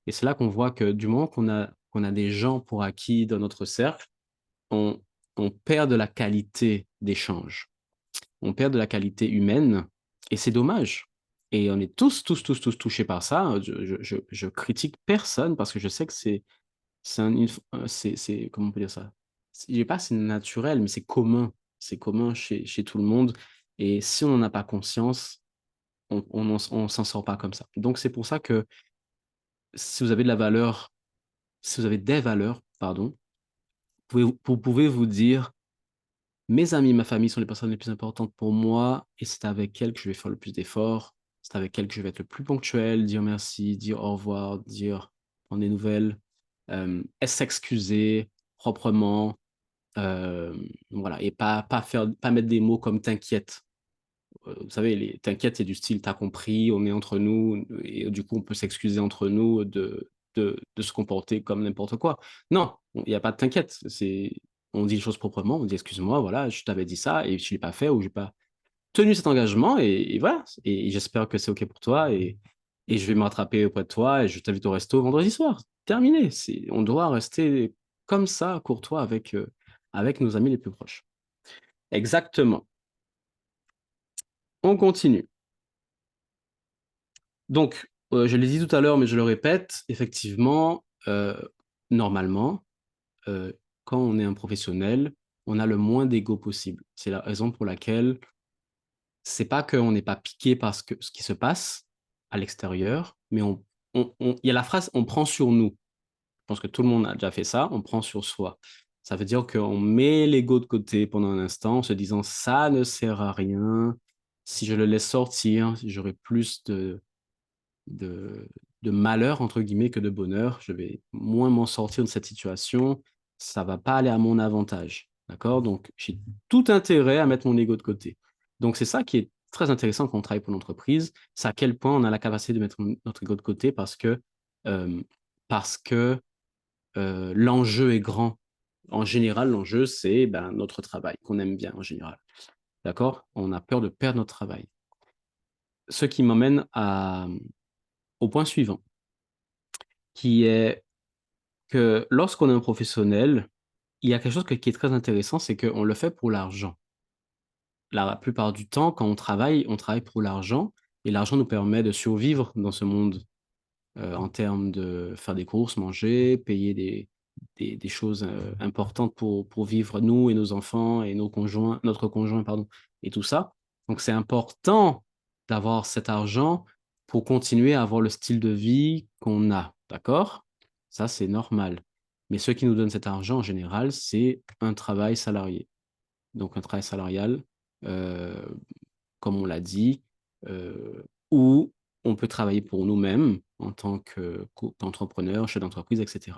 Et c'est là qu'on voit que du moment qu'on a des gens pour acquis dans notre cercle, on, on perd de la qualité d'échange, on perd de la qualité humaine, et c'est dommage. Et on est tous touchés par ça. Je critique personne parce que je sais que comment on peut dire ça? Je dis pas c'est naturel, mais c'est commun. C'est commun chez tout le monde. Et si on n'en a pas conscience, on s'en sort pas comme ça. Donc c'est pour ça que si vous avez de la valeur, si vous avez des valeurs, pardon, vous pouvez vous dire, mes amis, ma famille sont les personnes les plus importantes pour moi, et c'est avec elles que je vais faire le plus d'efforts. C'est avec elles que je vais être le plus ponctuel, dire merci, dire au revoir, dire prendre des nouvelles, s'excuser proprement, voilà, et pas mettre des mots comme t'inquiète. Vous savez, t'inquiète, c'est du style t'as compris, on est entre nous, et du coup, on peut s'excuser entre nous de se comporter comme n'importe quoi. Non, il n'y a pas de t'inquiète. On dit les choses proprement, on dit excuse-moi, voilà, je t'avais dit ça et je ne l'ai pas fait ou je n'ai pas tenu cet engagement et voilà. Et j'espère que c'est OK pour toi et je vais me rattraper auprès de toi et je t'invite au resto vendredi soir. Terminé. On doit rester comme ça, courtois avec nos amis les plus proches. Exactement. On continue. Donc, je l'ai dit tout à l'heure, mais je le répète, effectivement, normalement, euh, quand on est un professionnel, on a le moins d'ego possible. C'est la raison pour laquelle c'est pas qu'on n'est pas piqué par ce qui se passe à l'extérieur, mais il y a la phrase on prend sur nous. Je pense que tout le monde a déjà fait ça, on prend sur soi. Ça veut dire qu'on met l'ego de côté pendant un instant en se disant ça ne sert à rien. Si je le laisse sortir, j'aurai plus de, de malheur, entre guillemets, que de bonheur. Je vais moins m'en sortir de cette situation. Ça va pas aller à mon avantage. D'accord? Donc, j'ai tout intérêt à mettre mon ego de côté. Donc, c'est ça qui est très intéressant quand on travaille pour l'entreprise. C'est à quel point on a la capacité de mettre notre ego de côté euh, parce que l'enjeu est grand. En général, l'enjeu, c'est ben, notre travail, qu'on aime bien en général. D'accord? On a peur de perdre notre travail. Ce qui m'emmène au point suivant, qui est que lorsqu'on est un professionnel, il y a quelque chose qui est très intéressant, c'est qu'on le fait pour l'argent. La plupart du temps, quand on travaille pour l'argent, et l'argent nous permet de survivre dans ce monde en termes de faire des courses, manger, payer des choses importantes pour vivre nous et nos enfants et notre conjoint, pardon, et tout ça. Donc c'est important d'avoir cet argent pour continuer à avoir le style de vie qu'on a, d'accord? Ça, c'est normal. Mais ce qui nous donne cet argent, en général, c'est un travail salarié. Donc, un travail salarial, euh, comme on l'a dit, où on peut travailler pour nous-mêmes en tant qu'entrepreneur, chef d'entreprise, etc.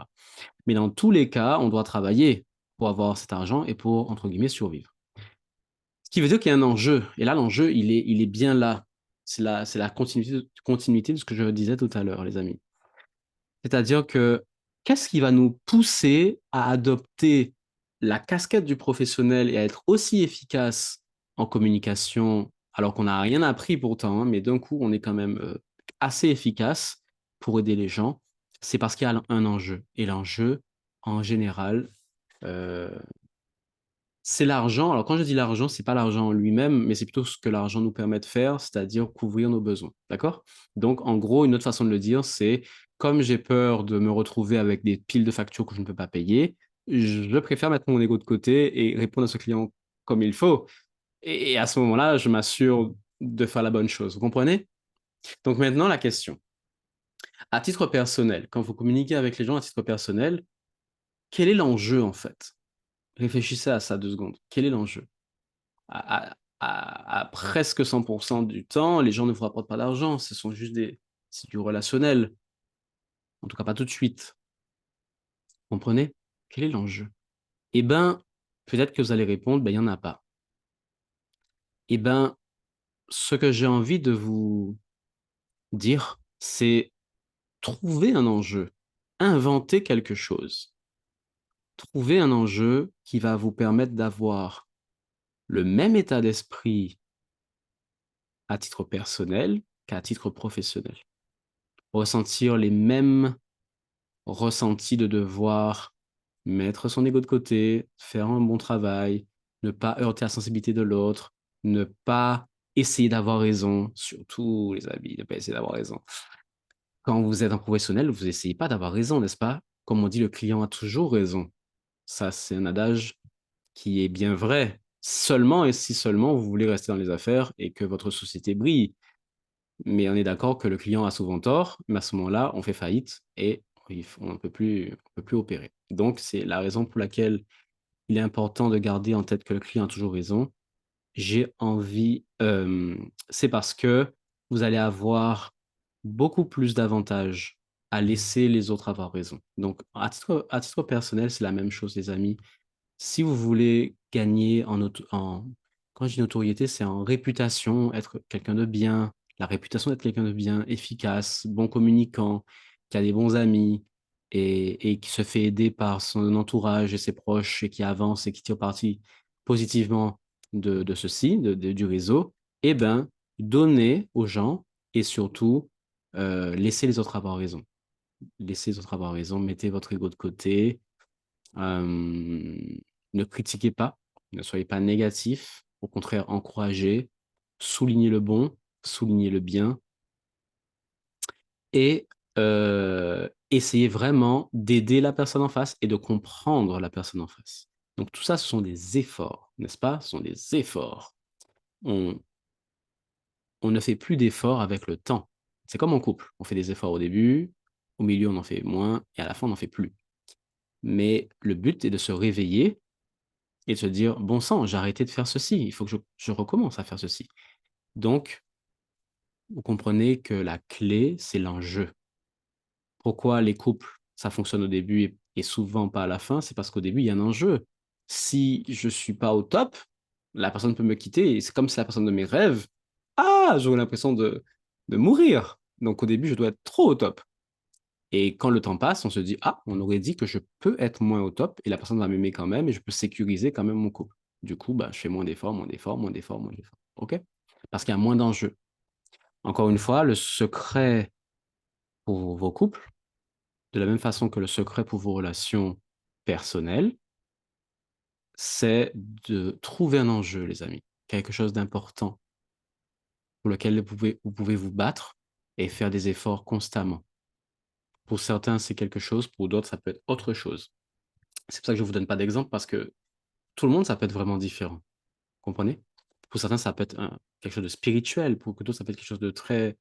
Mais dans tous les cas, on doit travailler pour avoir cet argent et pour, entre guillemets, survivre. Ce qui veut dire qu'il y a un enjeu. Et là, l'enjeu, il est bien là. C'est la continuité de ce que je disais tout à l'heure, les amis. C'est-à-dire que qu'est-ce qui va nous pousser à adopter la casquette du professionnel et à être aussi efficace en communication, alors qu'on n'a rien appris pourtant, hein, mais d'un coup, on est quand même assez efficace pour aider les gens. C'est parce qu'il y a un enjeu. Et l'enjeu, en général, euh, c'est l'argent. Alors, quand je dis l'argent, c'est pas l'argent en lui-même, mais c'est plutôt ce que l'argent nous permet de faire, c'est-à-dire couvrir nos besoins. D'accord? Donc, en gros, une autre façon de le dire, c'est comme j'ai peur de me retrouver avec des piles de factures que je ne peux pas payer, je préfère mettre mon ego de côté et répondre à ce client comme il faut. Et à ce moment-là, je m'assure de faire la bonne chose. Vous comprenez? Donc, maintenant, la question. À titre personnel, quand vous communiquez avec les gens à titre personnel, quel est l'enjeu en fait? Réfléchissez à ça 2 secondes. Quel est l'enjeu? À presque 100% du temps, les gens ne vous rapportent pas d'argent. C'est du relationnel. En tout cas, pas tout de suite. Vous comprenez? Quel est l'enjeu? Eh bien, peut-être que vous allez répondre, ben, il n'y en a pas. Eh bien, ce que j'ai envie de vous dire, c'est trouver un enjeu, inventer quelque chose. Trouver un enjeu qui va vous permettre d'avoir le même état d'esprit à titre personnel qu'à titre professionnel. Ressentir les mêmes ressentis de devoir mettre son ego de côté, faire un bon travail, ne pas heurter la sensibilité de l'autre, ne pas essayer d'avoir raison, surtout les amis, ne pas essayer d'avoir raison. Quand vous êtes un professionnel, vous n'essayez pas d'avoir raison, n'est-ce pas? Comme on dit, le client a toujours raison. Ça, c'est un adage qui est bien vrai. Seulement et si seulement vous voulez rester dans les affaires et que votre société brille. Mais on est d'accord que le client a souvent tort, mais à ce moment-là, on fait faillite et on ne peut plus opérer. Donc, c'est la raison pour laquelle il est important de garder en tête que le client a toujours raison. J'ai envie, c'est parce que vous allez avoir beaucoup plus d'avantages à laisser les autres avoir raison. Donc, à titre personnel, c'est la même chose, les amis. Si vous voulez gagner quand je dis notoriété, c'est en réputation, être quelqu'un de bien, la réputation d'être quelqu'un de bien, efficace, bon communicant, qui a des bons amis et qui se fait aider par son entourage et ses proches et qui avance et qui tire parti positivement de ceci, du réseau, eh bien, donnez aux gens et surtout, laissez les autres avoir raison. Laissez les autres avoir raison, mettez votre ego de côté, ne critiquez pas, ne soyez pas négatif, au contraire, encouragez, soulignez le bon, soulignez le bien et essayez vraiment d'aider la personne en face et de comprendre la personne en face. Donc tout ça, ce sont des efforts, n'est-ce pas? Ce sont des efforts. On, on ne fait plus d'efforts avec le temps. C'est comme en couple. On fait des efforts au début, au milieu, on en fait moins et à la fin, on n'en fait plus. Mais le but est de se réveiller et de se dire, bon sang, j'ai arrêté de faire ceci, il faut que je recommence à faire ceci. Donc, vous comprenez que la clé, c'est l'enjeu. Pourquoi les couples, ça fonctionne au début et souvent pas à la fin, c'est parce qu'au début, il y a un enjeu. Si je suis pas au top, la personne peut me quitter et c'est comme si la personne de mes rêves, ah, j'aurais l'impression de mourir. Donc au début, je dois être trop au top. Et quand le temps passe, on se dit, ah, on aurait dit que je peux être moins au top et la personne va m'aimer quand même et je peux sécuriser quand même mon couple. Du coup, bah, je fais moins d'efforts, moins d'efforts, moins d'efforts, moins d'efforts. OK? Parce qu'il y a moins d'enjeux. Encore une fois, le secret pour vos couples, de la même façon que le secret pour vos relations personnelles, c'est de trouver un enjeu, les amis. Quelque chose d'important pour lequel vous pouvez vous battre et faire des efforts constamment. Pour certains, c'est quelque chose, pour d'autres, ça peut être autre chose. C'est pour ça que je ne vous donne pas d'exemple parce que tout le monde, ça peut être vraiment différent. Vous comprenez? Pour certains, ça peut être quelque chose de spirituel, pour d'autres, ça peut être quelque chose de très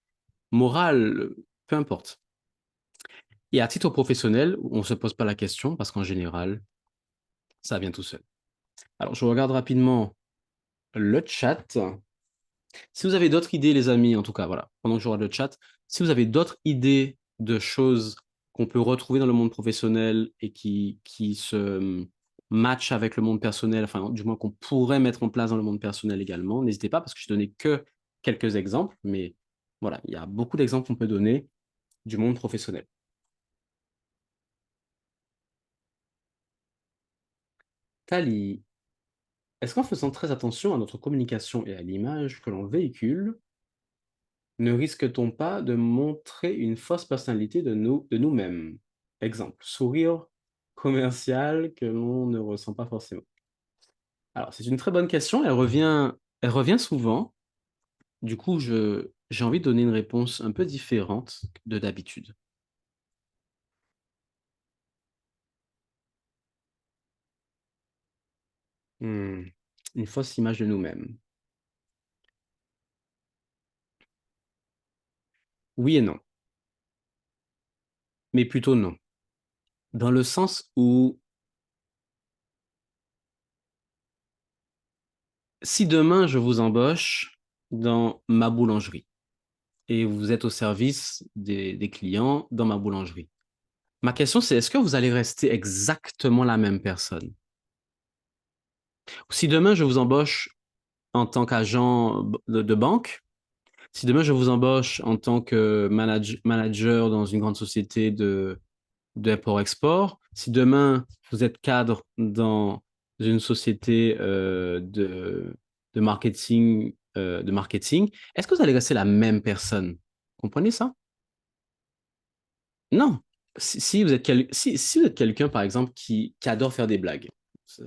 moral, peu importe. Et à titre professionnel, on ne se pose pas la question parce qu'en général, ça vient tout seul. Alors, je regarde rapidement le chat. Si vous avez d'autres idées, les amis, en tout cas, voilà, pendant que je regarde le chat, si vous avez d'autres idées de choses qu'on peut retrouver dans le monde professionnel et qui se matchent avec le monde personnel, enfin, du moins qu'on pourrait mettre en place dans le monde personnel également, n'hésitez pas parce que je donnais que quelques exemples, mais voilà, il y a beaucoup d'exemples qu'on peut donner du monde professionnel. Tali, est-ce qu'en faisant très attention à notre communication et à l'image que l'on véhicule, ne risque-t-on pas de montrer une fausse personnalité de nous-mêmes? Exemple, sourire commercial que l'on ne ressent pas forcément. Alors, c'est une très bonne question, elle revient souvent. Du coup, j'ai envie de donner une réponse un peu différente de d'habitude. Hmm, une fausse image de nous-mêmes. Oui et non, mais plutôt non. Dans le sens où si demain je vous embauche dans ma boulangerie et vous êtes au service des clients dans ma boulangerie, ma question c'est est-ce que vous allez rester exactement la même personne? Si demain je vous embauche en tant qu'agent de banque, si demain je vous embauche en tant que manager dans une grande société d'import-export, si demain vous êtes cadre dans une société de marketing, est-ce que vous allez rester la même personne? Vous comprenez ça? Non. Si vous êtes quelqu'un, par exemple, qui adore faire des blagues,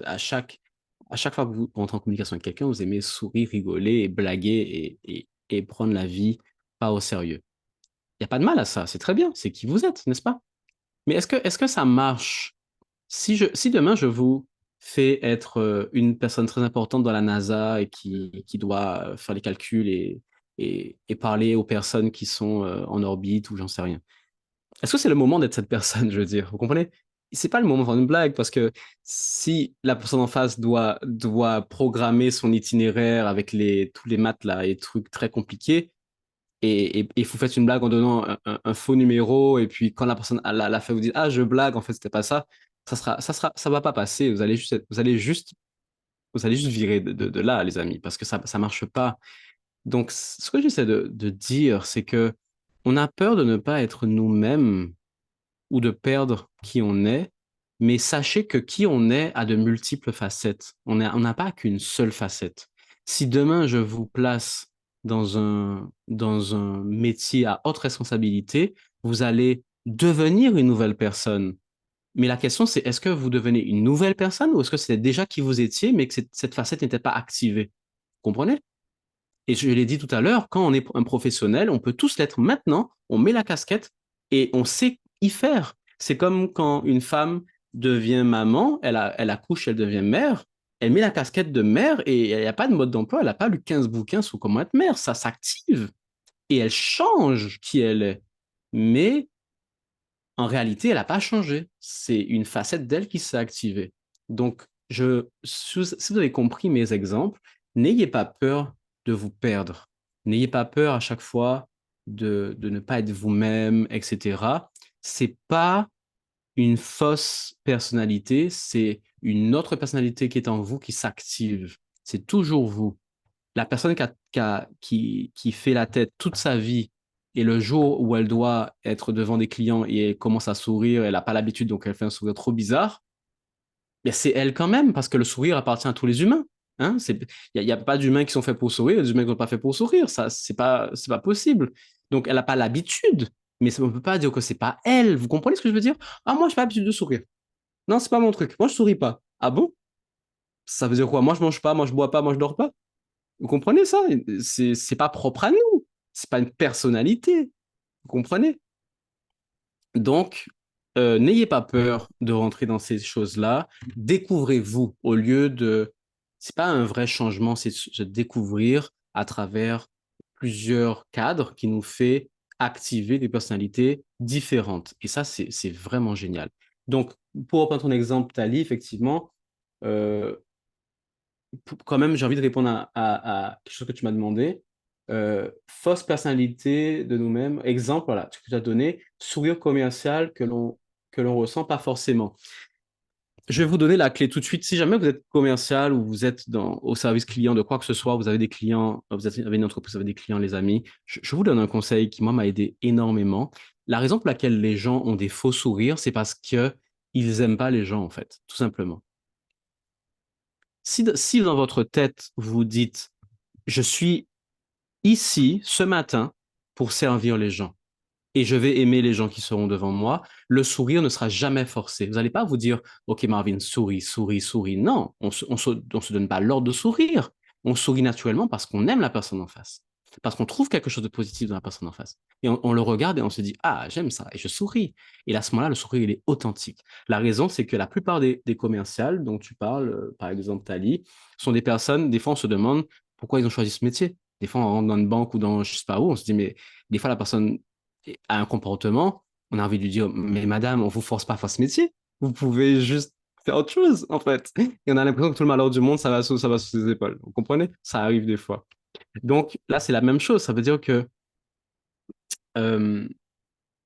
à chaque, à chaque fois que vous entrez en communication avec quelqu'un, vous aimez sourire, rigoler et blaguer et prendre la vie pas au sérieux. Il n'y a pas de mal à ça, c'est très bien, c'est qui vous êtes, n'est-ce pas? Mais est-ce que ça marche si demain je vous fais être une personne très importante dans la NASA et qui doit faire les calculs et parler aux personnes qui sont en orbite ou j'en sais rien, est-ce que c'est le moment d'être cette personne, je veux dire, vous comprenez? C'est pas le moment de faire une blague parce que si la personne en face doit programmer son itinéraire avec tous les maths là et trucs très compliqués, et vous faites une blague en donnant un faux numéro, et puis quand la personne l'a fait, vous dites, ah, je blague, en fait, c'était pas ça, ça va pas passer. Vous allez juste virer de là, les amis, parce que ça marche pas. Donc, ce que j'essaie de dire, c'est que on a peur de ne pas être nous-mêmes ou de perdre qui on est, mais sachez que qui on est a de multiples facettes. On n'a pas qu'une seule facette. Si demain je vous place dans un métier à haute responsabilité, vous allez devenir une nouvelle personne. Mais la question, c'est est-ce que vous devenez une nouvelle personne ou est-ce que c'était déjà qui vous étiez, mais que cette facette n'était pas activée? Vous comprenez? Et je l'ai dit tout à l'heure, quand on est un professionnel, on peut tous l'être maintenant, on met la casquette et on sait y faire. C'est comme quand une femme devient maman, elle accouche, elle devient mère, elle met la casquette de mère et il n'y a pas de mode d'emploi, elle n'a pas lu 15 bouquins sur comment être mère, ça s'active et elle change qui elle est. Mais en réalité, elle n'a pas changé. C'est une facette d'elle qui s'est activée. Donc, si vous avez compris mes exemples, n'ayez pas peur de vous perdre. N'ayez pas peur à chaque fois de ne pas être vous-même, etc. C'est pas une fausse personnalité, c'est une autre personnalité qui est en vous qui s'active. C'est toujours vous. La personne qui fait la tête toute sa vie et le jour où elle doit être devant des clients et elle commence à sourire, elle n'a pas l'habitude, donc elle fait un sourire trop bizarre, mais c'est elle quand même, parce que le sourire appartient à tous les humains. Hein? Y a pas d'humains qui sont faits pour sourire, il y a des humains qui ne sont pas faits pour sourire. Ça, c'est pas possible. Donc, elle n'a pas l'habitude, mais on ne peut pas dire que c'est pas elle. Vous comprenez ce que je veux dire? Ah, moi, je n'ai pas l'habitude de sourire. Non, c'est pas mon truc. Moi, je souris pas. Ah bon? Ça veut dire quoi? Moi, je mange pas, moi, je bois pas, moi, je dors pas. Vous comprenez ça? C'est pas propre à nous. C'est pas une personnalité. Vous comprenez? Donc, n'ayez pas peur de rentrer dans ces choses-là. Découvrez-vous au lieu de. C'est pas un vrai changement, c'est se découvrir à travers plusieurs cadres qui nous fait activer des personnalités différentes. Et ça, c'est vraiment génial. Donc, pour reprendre ton exemple, Tali, effectivement, euh, quand même, j'ai envie de répondre à quelque chose que tu m'as demandé. Fausse personnalité de nous-mêmes. Exemple, voilà, ce que tu as donné, sourire commercial que l'on ressent pas forcément. Je vais vous donner la clé tout de suite. Si jamais vous êtes commercial ou vous êtes au service client de quoi que ce soit, vous avez des clients, avez une entreprise, vous avez des clients, les amis, je vous donne un conseil qui, moi, m'a aidé énormément. La raison pour laquelle les gens ont des faux sourires, c'est parce qu'ils n'aiment pas les gens, en fait, tout simplement. Si dans votre tête, vous dites, je suis ici ce matin pour servir les gens et je vais aimer les gens qui seront devant moi, le sourire ne sera jamais forcé. Vous n'allez pas vous dire, OK, Marvin, souris, souris, souris. Non, on se donne pas l'ordre de sourire. On sourit naturellement parce qu'on aime la personne en face, parce qu'on trouve quelque chose de positif dans la personne en face. Et on le regarde et on se dit, ah, j'aime ça, et je souris. Et à ce moment-là, le sourire, il est authentique. La raison, c'est que la plupart des commerciales dont tu parles, par exemple Tali, sont des personnes, des fois, on se demande pourquoi ils ont choisi ce métier. Des fois, on rentre dans une banque ou dans je sais pas où, on se dit, mais des fois, la personne a un comportement, on a envie de lui dire, mais madame, on vous force pas à faire ce métier. Vous pouvez juste faire autre chose, en fait. Et on a l'impression que tout le malheur du monde, ça va sous ses épaules. Vous comprenez? Ça arrive des fois. Donc là, c'est la même chose. Euh,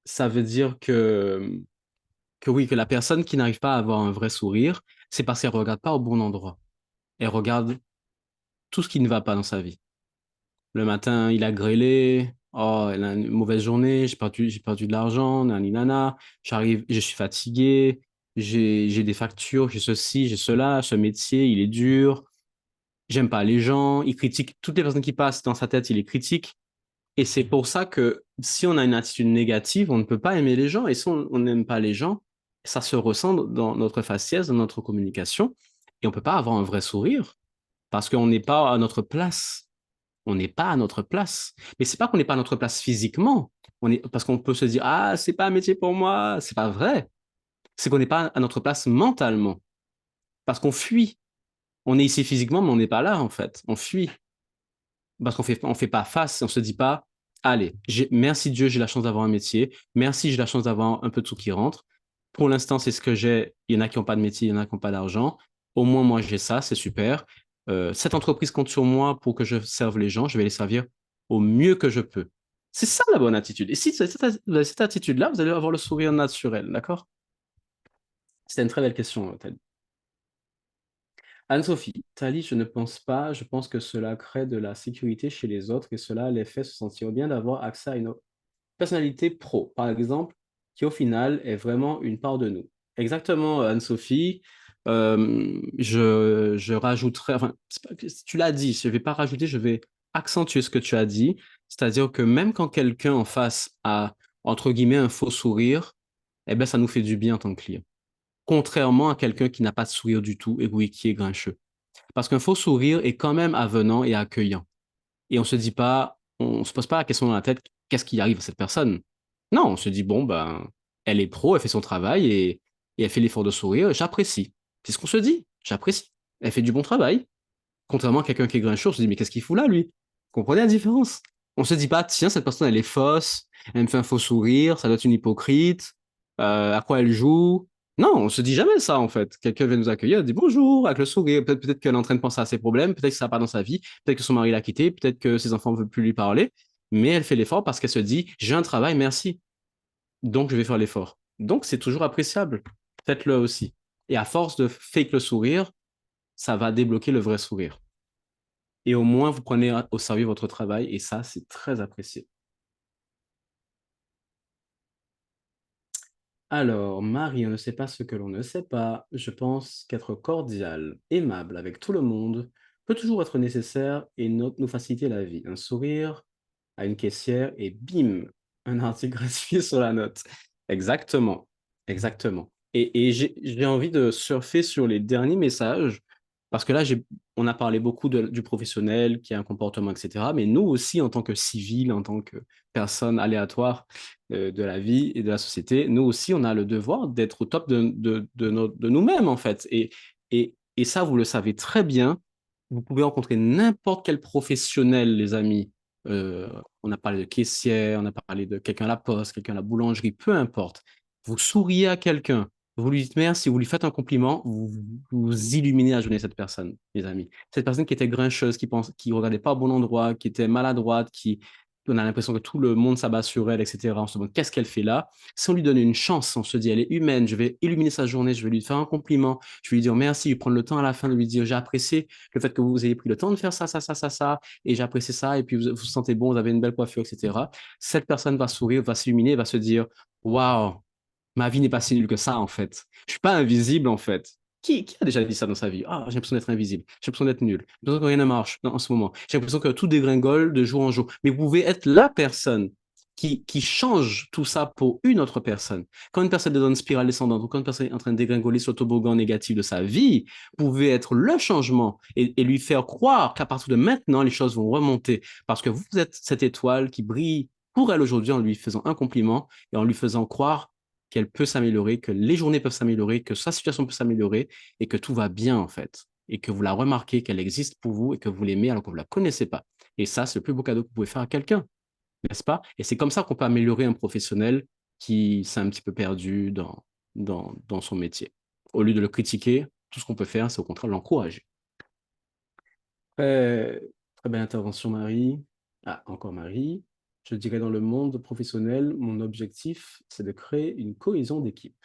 ça veut dire que oui, que la personne qui n'arrive pas à avoir un vrai sourire, c'est parce qu'elle regarde pas au bon endroit. Elle regarde tout ce qui ne va pas dans sa vie. Le matin, il a grêlé. Oh, elle a une mauvaise journée. J'ai perdu de l'argent. Nani, nana. J'arrive, je suis fatigué. J'ai des factures. J'ai ceci, j'ai cela. Ce métier, il est dur. J'aime pas les gens. Il critique toutes les personnes qui passent dans sa tête. Il les critique. Et c'est pour ça que si on a une attitude négative, on ne peut pas aimer les gens. Et si on n'aime pas les gens, ça se ressent dans notre faciès, dans notre communication. Et on peut pas avoir un vrai sourire parce qu'on n'est pas à notre place. On n'est pas à notre place. Mais c'est pas qu'on n'est pas à notre place physiquement. Parce qu'on peut se dire, ah, c'est pas un métier pour moi. C'est pas vrai. C'est qu'on n'est pas à notre place mentalement. Parce qu'on fuit. On est ici physiquement, mais on n'est pas là, en fait. On fuit. Parce on fait pas face. On se dit pas, allez, merci Dieu, j'ai la chance d'avoir un métier. Merci, j'ai la chance d'avoir un peu de tout qui rentre. Pour l'instant, c'est ce que j'ai. Il y en a qui n'ont pas de métier, il y en a qui n'ont pas d'argent. Au moins, moi, j'ai ça, c'est super. Cette entreprise compte sur moi pour que je serve les gens. Je vais les servir au mieux que je peux. C'est ça la bonne attitude. Et si cette attitude-là, vous allez avoir le sourire naturel, d'accord? C'était une très belle question, Tali. Anne-Sophie, Tali, je ne pense pas. Je pense que cela crée de la sécurité chez les autres et cela les fait se sentir bien d'avoir accès à une personnalité pro, par exemple, qui au final est vraiment une part de nous. Exactement, Anne-Sophie. Je rajouterais, enfin, tu l'as dit, je ne vais pas rajouter, je vais accentuer ce que tu as dit. C'est-à-dire que même quand quelqu'un en face a, entre guillemets, un faux sourire, eh ben, ça nous fait du bien en tant que client. Contrairement à quelqu'un qui n'a pas de sourire du tout et oui, qui est grincheux. Parce qu'un faux sourire est quand même avenant et accueillant. Et on se dit pas, on se pose pas la question dans la tête, qu'est-ce qui arrive à cette personne? Non, on se dit, bon, ben, elle est pro, elle fait son travail et elle fait l'effort de sourire, j'apprécie. C'est ce qu'on se dit, j'apprécie. Elle fait du bon travail. Contrairement à quelqu'un qui est grincheux, on se dit, mais qu'est-ce qu'il fout là, lui? Comprenez la différence? On se dit pas, tiens, cette personne, elle est fausse, elle me fait un faux sourire, ça doit être une hypocrite, à quoi elle joue? Non, on se dit jamais ça, en fait. Quelqu'un vient nous accueillir, elle dit bonjour, avec le sourire. Peut-être qu'elle est en train de penser à ses problèmes, peut-être que ça va pas dans sa vie, peut-être que son mari l'a quitté, peut-être que ses enfants ne veulent plus lui parler, mais elle fait l'effort parce qu'elle se dit, j'ai un travail, merci. Donc, je vais faire l'effort. Donc, c'est toujours appréciable. Faites-le aussi. Et à force de fake le sourire, ça va débloquer le vrai sourire. Et au moins, vous prenez au sérieux votre travail et ça, c'est très apprécié. Alors, Marie, on ne sait pas ce que l'on ne sait pas. Je pense qu'être cordial, aimable avec tout le monde peut toujours être nécessaire et nous faciliter la vie. Un sourire à une caissière et bim, un article gratuit sur la note. Exactement, exactement. Et j'ai envie de surfer sur les derniers messages parce que là, on a parlé beaucoup du professionnel qui a un comportement, etc. Mais nous aussi, en tant que civil, en tant que personne aléatoire de la vie et de la société, nous aussi, on a le devoir d'être au top de nous-mêmes, en fait. Et ça, vous le savez très bien. Vous pouvez rencontrer n'importe quel professionnel, les amis. on a parlé de caissière, on a parlé de quelqu'un à la poste, quelqu'un à la boulangerie, peu importe. Vous souriez à quelqu'un, vous lui dites merci, vous lui faites un compliment, vous illuminez la journée de cette personne, les amis. Cette personne qui était grincheuse, qui regardait pas au bon endroit, qui était maladroite, on a l'impression que tout le monde s'abat sur elle, etc. On se demande qu'est-ce qu'elle fait là. Si on lui donne une chance, on se dit elle est humaine, je vais illuminer sa journée, je vais lui faire un compliment, je vais lui dire merci, lui prendre le temps à la fin de lui dire j'ai apprécié le fait que vous ayez pris le temps de faire ça, et j'apprécie ça, et puis vous vous sentez bon, vous avez une belle coiffure, etc. Cette personne va sourire, va s'illuminer, va se dire waouh, ma vie n'est pas si nulle que ça, en fait. Je suis pas invisible, en fait. Qui a déjà dit ça dans sa vie? Ah, j'ai l'impression d'être invisible. J'ai l'impression d'être nul. J'ai l'impression que rien ne marche en ce moment. J'ai l'impression que tout dégringole de jour en jour. Mais vous pouvez être la personne qui change tout ça pour une autre personne. Quand une personne est dans une spirale descendante ou quand une personne est en train de dégringoler sur le toboggan négatif de sa vie, vous pouvez être le changement et lui faire croire qu'à partir de maintenant, les choses vont remonter parce que vous êtes cette étoile qui brille pour elle aujourd'hui en lui faisant un compliment et en lui faisant croire qu'elle peut s'améliorer, que les journées peuvent s'améliorer, que sa situation peut s'améliorer et que tout va bien en fait. Et que vous la remarquez, qu'elle existe pour vous et que vous l'aimez alors que vous ne la connaissez pas. Et ça, c'est le plus beau cadeau que vous pouvez faire à quelqu'un, n'est-ce pas? Et c'est comme ça qu'on peut améliorer un professionnel qui s'est un petit peu perdu dans son métier. Au lieu de le critiquer, tout ce qu'on peut faire, c'est au contraire l'encourager. Très, très belle intervention, Marie. Ah, encore Marie. Je dirais dans le monde professionnel, mon objectif, c'est de créer une cohésion d'équipe,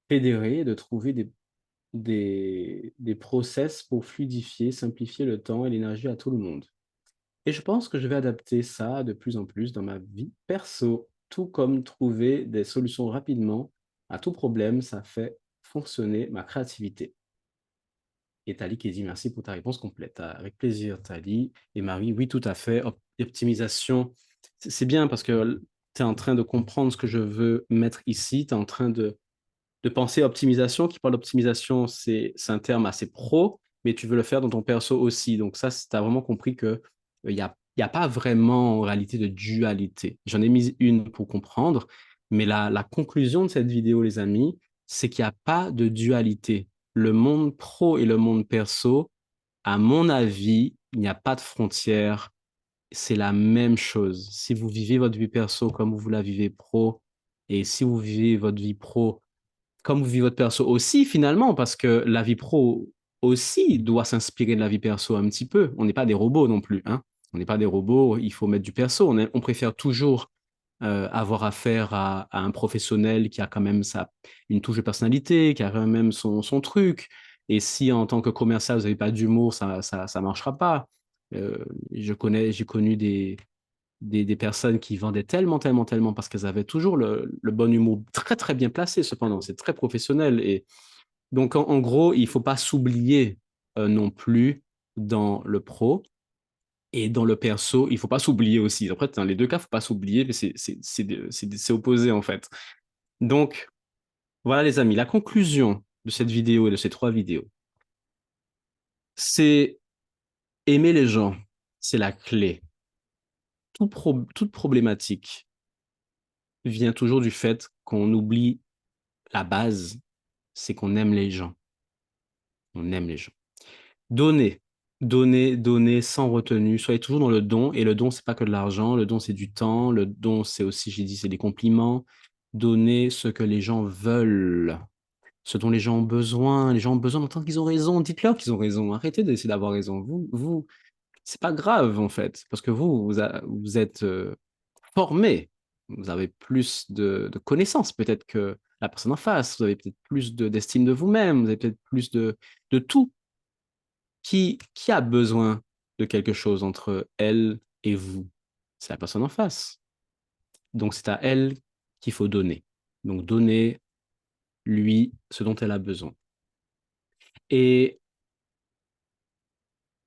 fédérer, de trouver des process pour fluidifier, simplifier le temps et l'énergie à tout le monde. Et je pense que je vais adapter ça de plus en plus dans ma vie perso, tout comme trouver des solutions rapidement à tout problème, ça fait fonctionner ma créativité. Et Tali qui dit merci pour ta réponse complète. Avec plaisir, Tali. Et Marie, oui, tout à fait. Optimisation, c'est bien parce que tu es en train de comprendre ce que je veux mettre ici. Tu es en train de penser optimisation. Qui parle d'optimisation, c'est un terme assez pro, mais tu veux le faire dans ton perso aussi. Donc ça, tu as vraiment compris que il y a pas vraiment en réalité de dualité. J'en ai mis une pour comprendre, mais la conclusion de cette vidéo, les amis, c'est qu'il n'y a pas de dualité. Le monde pro et le monde perso, à mon avis, il n'y a pas de frontière. C'est la même chose. Si vous vivez votre vie perso comme vous la vivez pro, et si vous vivez votre vie pro comme vous vivez votre perso aussi, finalement, parce que la vie pro aussi doit s'inspirer de la vie perso un petit peu. On n'est pas des robots non plus, hein. On n'est pas des robots, il faut mettre du perso. On préfère toujours avoir affaire à un professionnel qui a quand même une touche de personnalité, qui a quand même son truc. Et si en tant que commercial, vous n'avez pas d'humour, ça marchera pas. J'ai connu des personnes qui vendaient tellement parce qu'elles avaient toujours le bon humour très, très bien placé, cependant. C'est très professionnel. Et donc, en gros, il ne faut pas s'oublier non plus dans le pro. Et dans le perso, il ne faut pas s'oublier aussi. Après, dans les deux cas, il ne faut pas s'oublier, mais c'est opposé en fait. Donc, voilà les amis, la conclusion de cette vidéo et de ces trois vidéos, c'est aimer les gens, c'est la clé. Toute problématique vient toujours du fait qu'on oublie la base, c'est qu'on aime les gens. On aime les gens. Donnez, donnez sans retenue. Soyez toujours dans le don. Et le don, c'est pas que de l'argent. Le don, c'est du temps. Le don, c'est aussi, j'ai dit, c'est des compliments. Donnez ce que les gens veulent, ce dont les gens ont besoin. Les gens ont besoin d'entendre qu'ils ont raison. Dites-leur qu'ils ont raison. Arrêtez d'essayer d'avoir raison. C'est pas grave, en fait, parce que vous êtes formé. Vous avez plus de connaissances, peut-être que la personne en face. Vous avez peut-être plus d'estime de vous-même. Vous avez peut-être plus de tout. Qui a besoin de quelque chose entre elle et vous? C'est la personne en face. Donc, c'est à elle qu'il faut donner. Donc, donnez lui ce dont elle a besoin. Et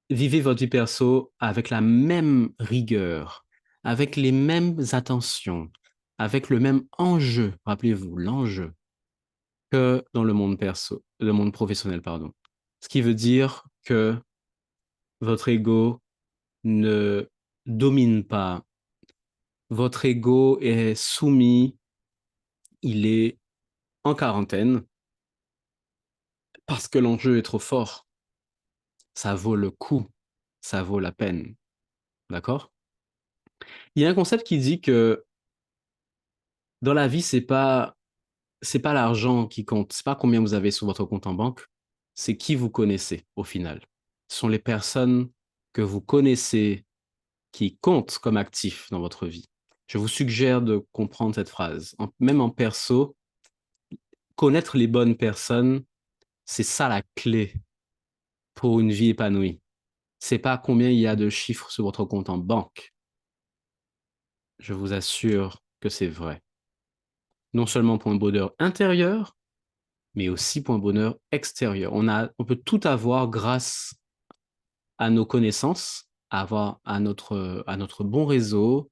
vivez votre vie perso avec la même rigueur, avec les mêmes attentions, avec le même enjeu, rappelez-vous, l'enjeu, que dans le monde perso, le monde professionnel, pardon. Ce qui veut dire que votre ego ne domine pas. Votre ego est soumis, il est en quarantaine parce que l'enjeu est trop fort. Ça vaut le coup, ça vaut la peine. D'accord? Il y a un concept qui dit que dans la vie, c'est pas l'argent qui compte, c'est pas combien vous avez sur votre compte en banque, c'est qui vous connaissez au final. Ce sont les personnes que vous connaissez qui comptent comme actifs dans votre vie. Je vous suggère de comprendre cette phrase. Même en perso, connaître les bonnes personnes, c'est ça la clé pour une vie épanouie. C'est pas combien il y a de chiffres sur votre compte en banque. Je vous assure que c'est vrai. Non seulement pour un bonheur intérieur, mais aussi pour un bonheur extérieur. On peut tout avoir grâce à nos connaissances, à notre bon réseau,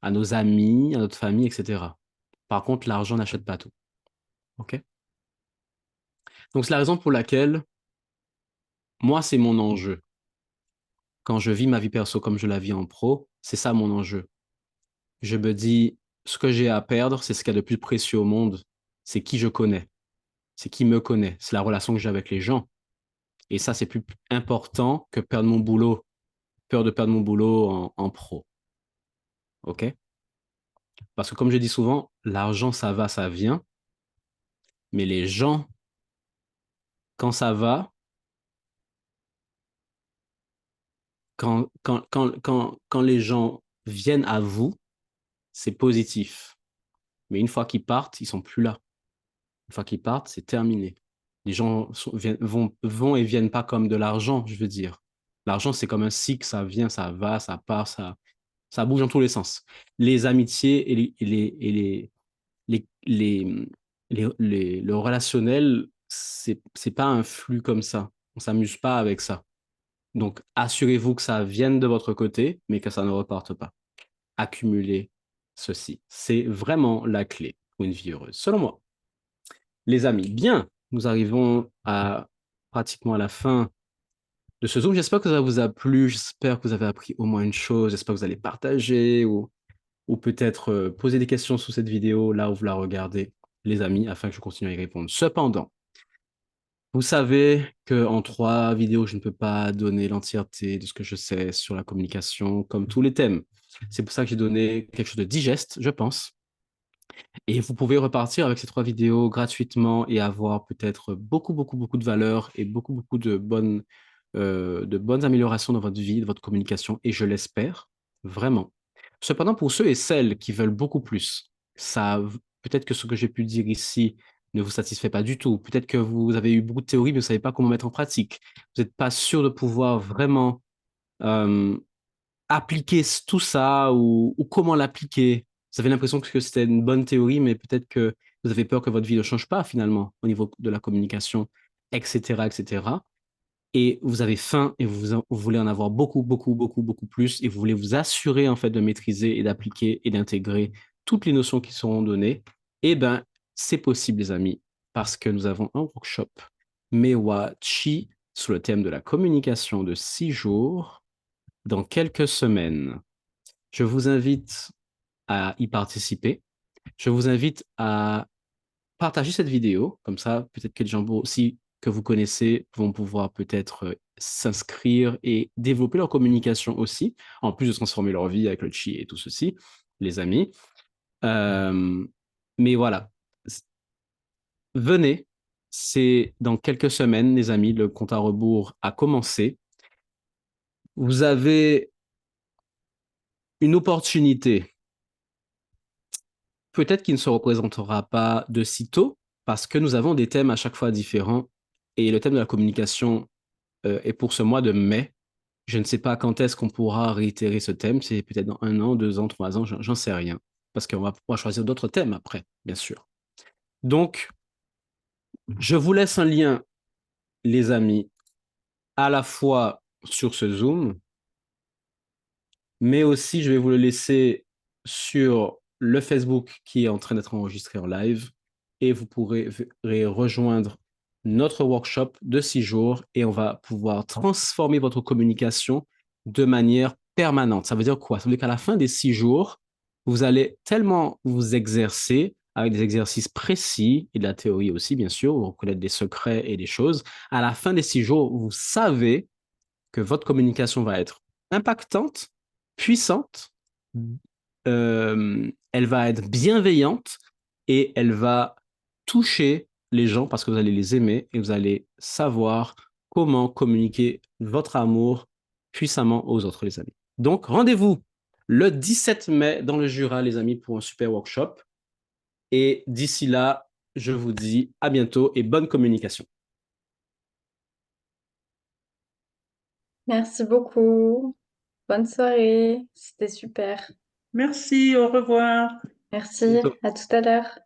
à nos amis, à notre famille, etc. Par contre, l'argent n'achète pas tout. OK? Donc, c'est la raison pour laquelle, moi, c'est mon enjeu. Quand je vis ma vie perso comme je la vis en pro, c'est ça mon enjeu. Je me dis, ce que j'ai à perdre, c'est ce qu'il y a de plus précieux au monde. C'est qui je connais. C'est qui me connaît. C'est la relation que j'ai avec les gens. Et ça, c'est plus important que perdre mon boulot. Peur de perdre mon boulot en pro. OK? Parce que comme je dis souvent, l'argent, ça va, ça vient. Mais les gens, quand ça va, quand les gens viennent à vous, c'est positif. Mais une fois qu'ils partent, ils sont plus là. Une fois qu'ils partent, c'est terminé. Les gens vont et viennent pas comme de l'argent, je veux dire. L'argent, c'est comme un cycle, ça vient, ça va, ça part, ça bouge dans tous les sens. Les amitiés le relationnel, c'est pas un flux comme ça. On s'amuse pas avec ça. Donc, assurez-vous que ça vienne de votre côté, mais que ça ne reparte pas. Accumulez ceci. C'est vraiment la clé pour une vie heureuse, selon moi. Les amis, bien, nous arrivons pratiquement à la fin de ce Zoom. J'espère que ça vous a plu. J'espère que vous avez appris au moins une chose. J'espère que vous allez partager ou peut-être poser des questions sous cette vidéo là où vous la regardez, les amis, afin que je continue à y répondre. Cependant, vous savez qu'en 3 vidéos, je ne peux pas donner l'entièreté de ce que je sais sur la communication, comme tous les thèmes. C'est pour ça que j'ai donné quelque chose de digeste, je pense. Et vous pouvez repartir avec ces 3 vidéos gratuitement et avoir peut-être beaucoup, beaucoup, beaucoup de valeur et beaucoup, beaucoup de bonnes améliorations dans votre vie, de votre communication. Et je l'espère vraiment. Cependant, pour ceux et celles qui veulent beaucoup plus, peut-être que ce que j'ai pu dire ici ne vous satisfait pas du tout. Peut-être que vous avez eu beaucoup de théories, mais vous ne savez pas comment mettre en pratique. Vous n'êtes pas sûr de pouvoir vraiment euh, appliquer tout ça ou comment l'appliquer. Vous avez l'impression que c'était une bonne théorie, mais peut-être que vous avez peur que votre vie ne change pas finalement au niveau de la communication, etc., etc. Et vous avez faim et vous voulez en avoir beaucoup, beaucoup, beaucoup, beaucoup plus et vous voulez vous assurer en fait de maîtriser et d'appliquer et d'intégrer toutes les notions qui seront données. Eh bien, c'est possible, les amis, parce que nous avons un workshop Mewa Chi sur le thème de la communication de 6 jours dans quelques semaines. Je vous invite à y participer. Je vous invite à partager cette vidéo. Comme ça, peut-être que les gens aussi que vous connaissez vont pouvoir peut-être s'inscrire et développer leur communication aussi, en plus de transformer leur vie avec le chi et tout ceci, les amis. Euh, mais voilà, venez, c'est dans quelques semaines, les amis, le compte à rebours a commencé. Vous avez une opportunité peut-être qu'il ne se représentera pas de sitôt parce que nous avons des thèmes à chaque fois différents et le thème de la communication est pour ce mois de mai. Je ne sais pas quand est-ce qu'on pourra réitérer ce thème, c'est peut-être dans 1 an, 2 ans, 3 ans, j'en sais rien parce qu'on va pouvoir choisir d'autres thèmes après, bien sûr. Donc, je vous laisse un lien, les amis, à la fois sur ce Zoom, mais aussi je vais vous le laisser sur le Facebook qui est en train d'être enregistré en live et vous pourrez rejoindre notre workshop de 6 jours et on va pouvoir transformer votre communication de manière permanente. Ça veut dire quoi? Ça veut dire qu'à la fin des 6 jours, vous allez tellement vous exercer avec des exercices précis et de la théorie aussi, bien sûr, vous reconnaître des secrets et des choses. À la fin des 6 jours, vous savez que votre communication va être impactante, puissante elle va être bienveillante et elle va toucher les gens parce que vous allez les aimer et vous allez savoir comment communiquer votre amour puissamment aux autres, les amis. Donc, rendez-vous le 17 mai dans le Jura, les amis, pour un super workshop. Et d'ici là, je vous dis à bientôt et bonne communication. Merci beaucoup. Bonne soirée. C'était super. Merci, au revoir. Merci. Bientôt. À tout à l'heure.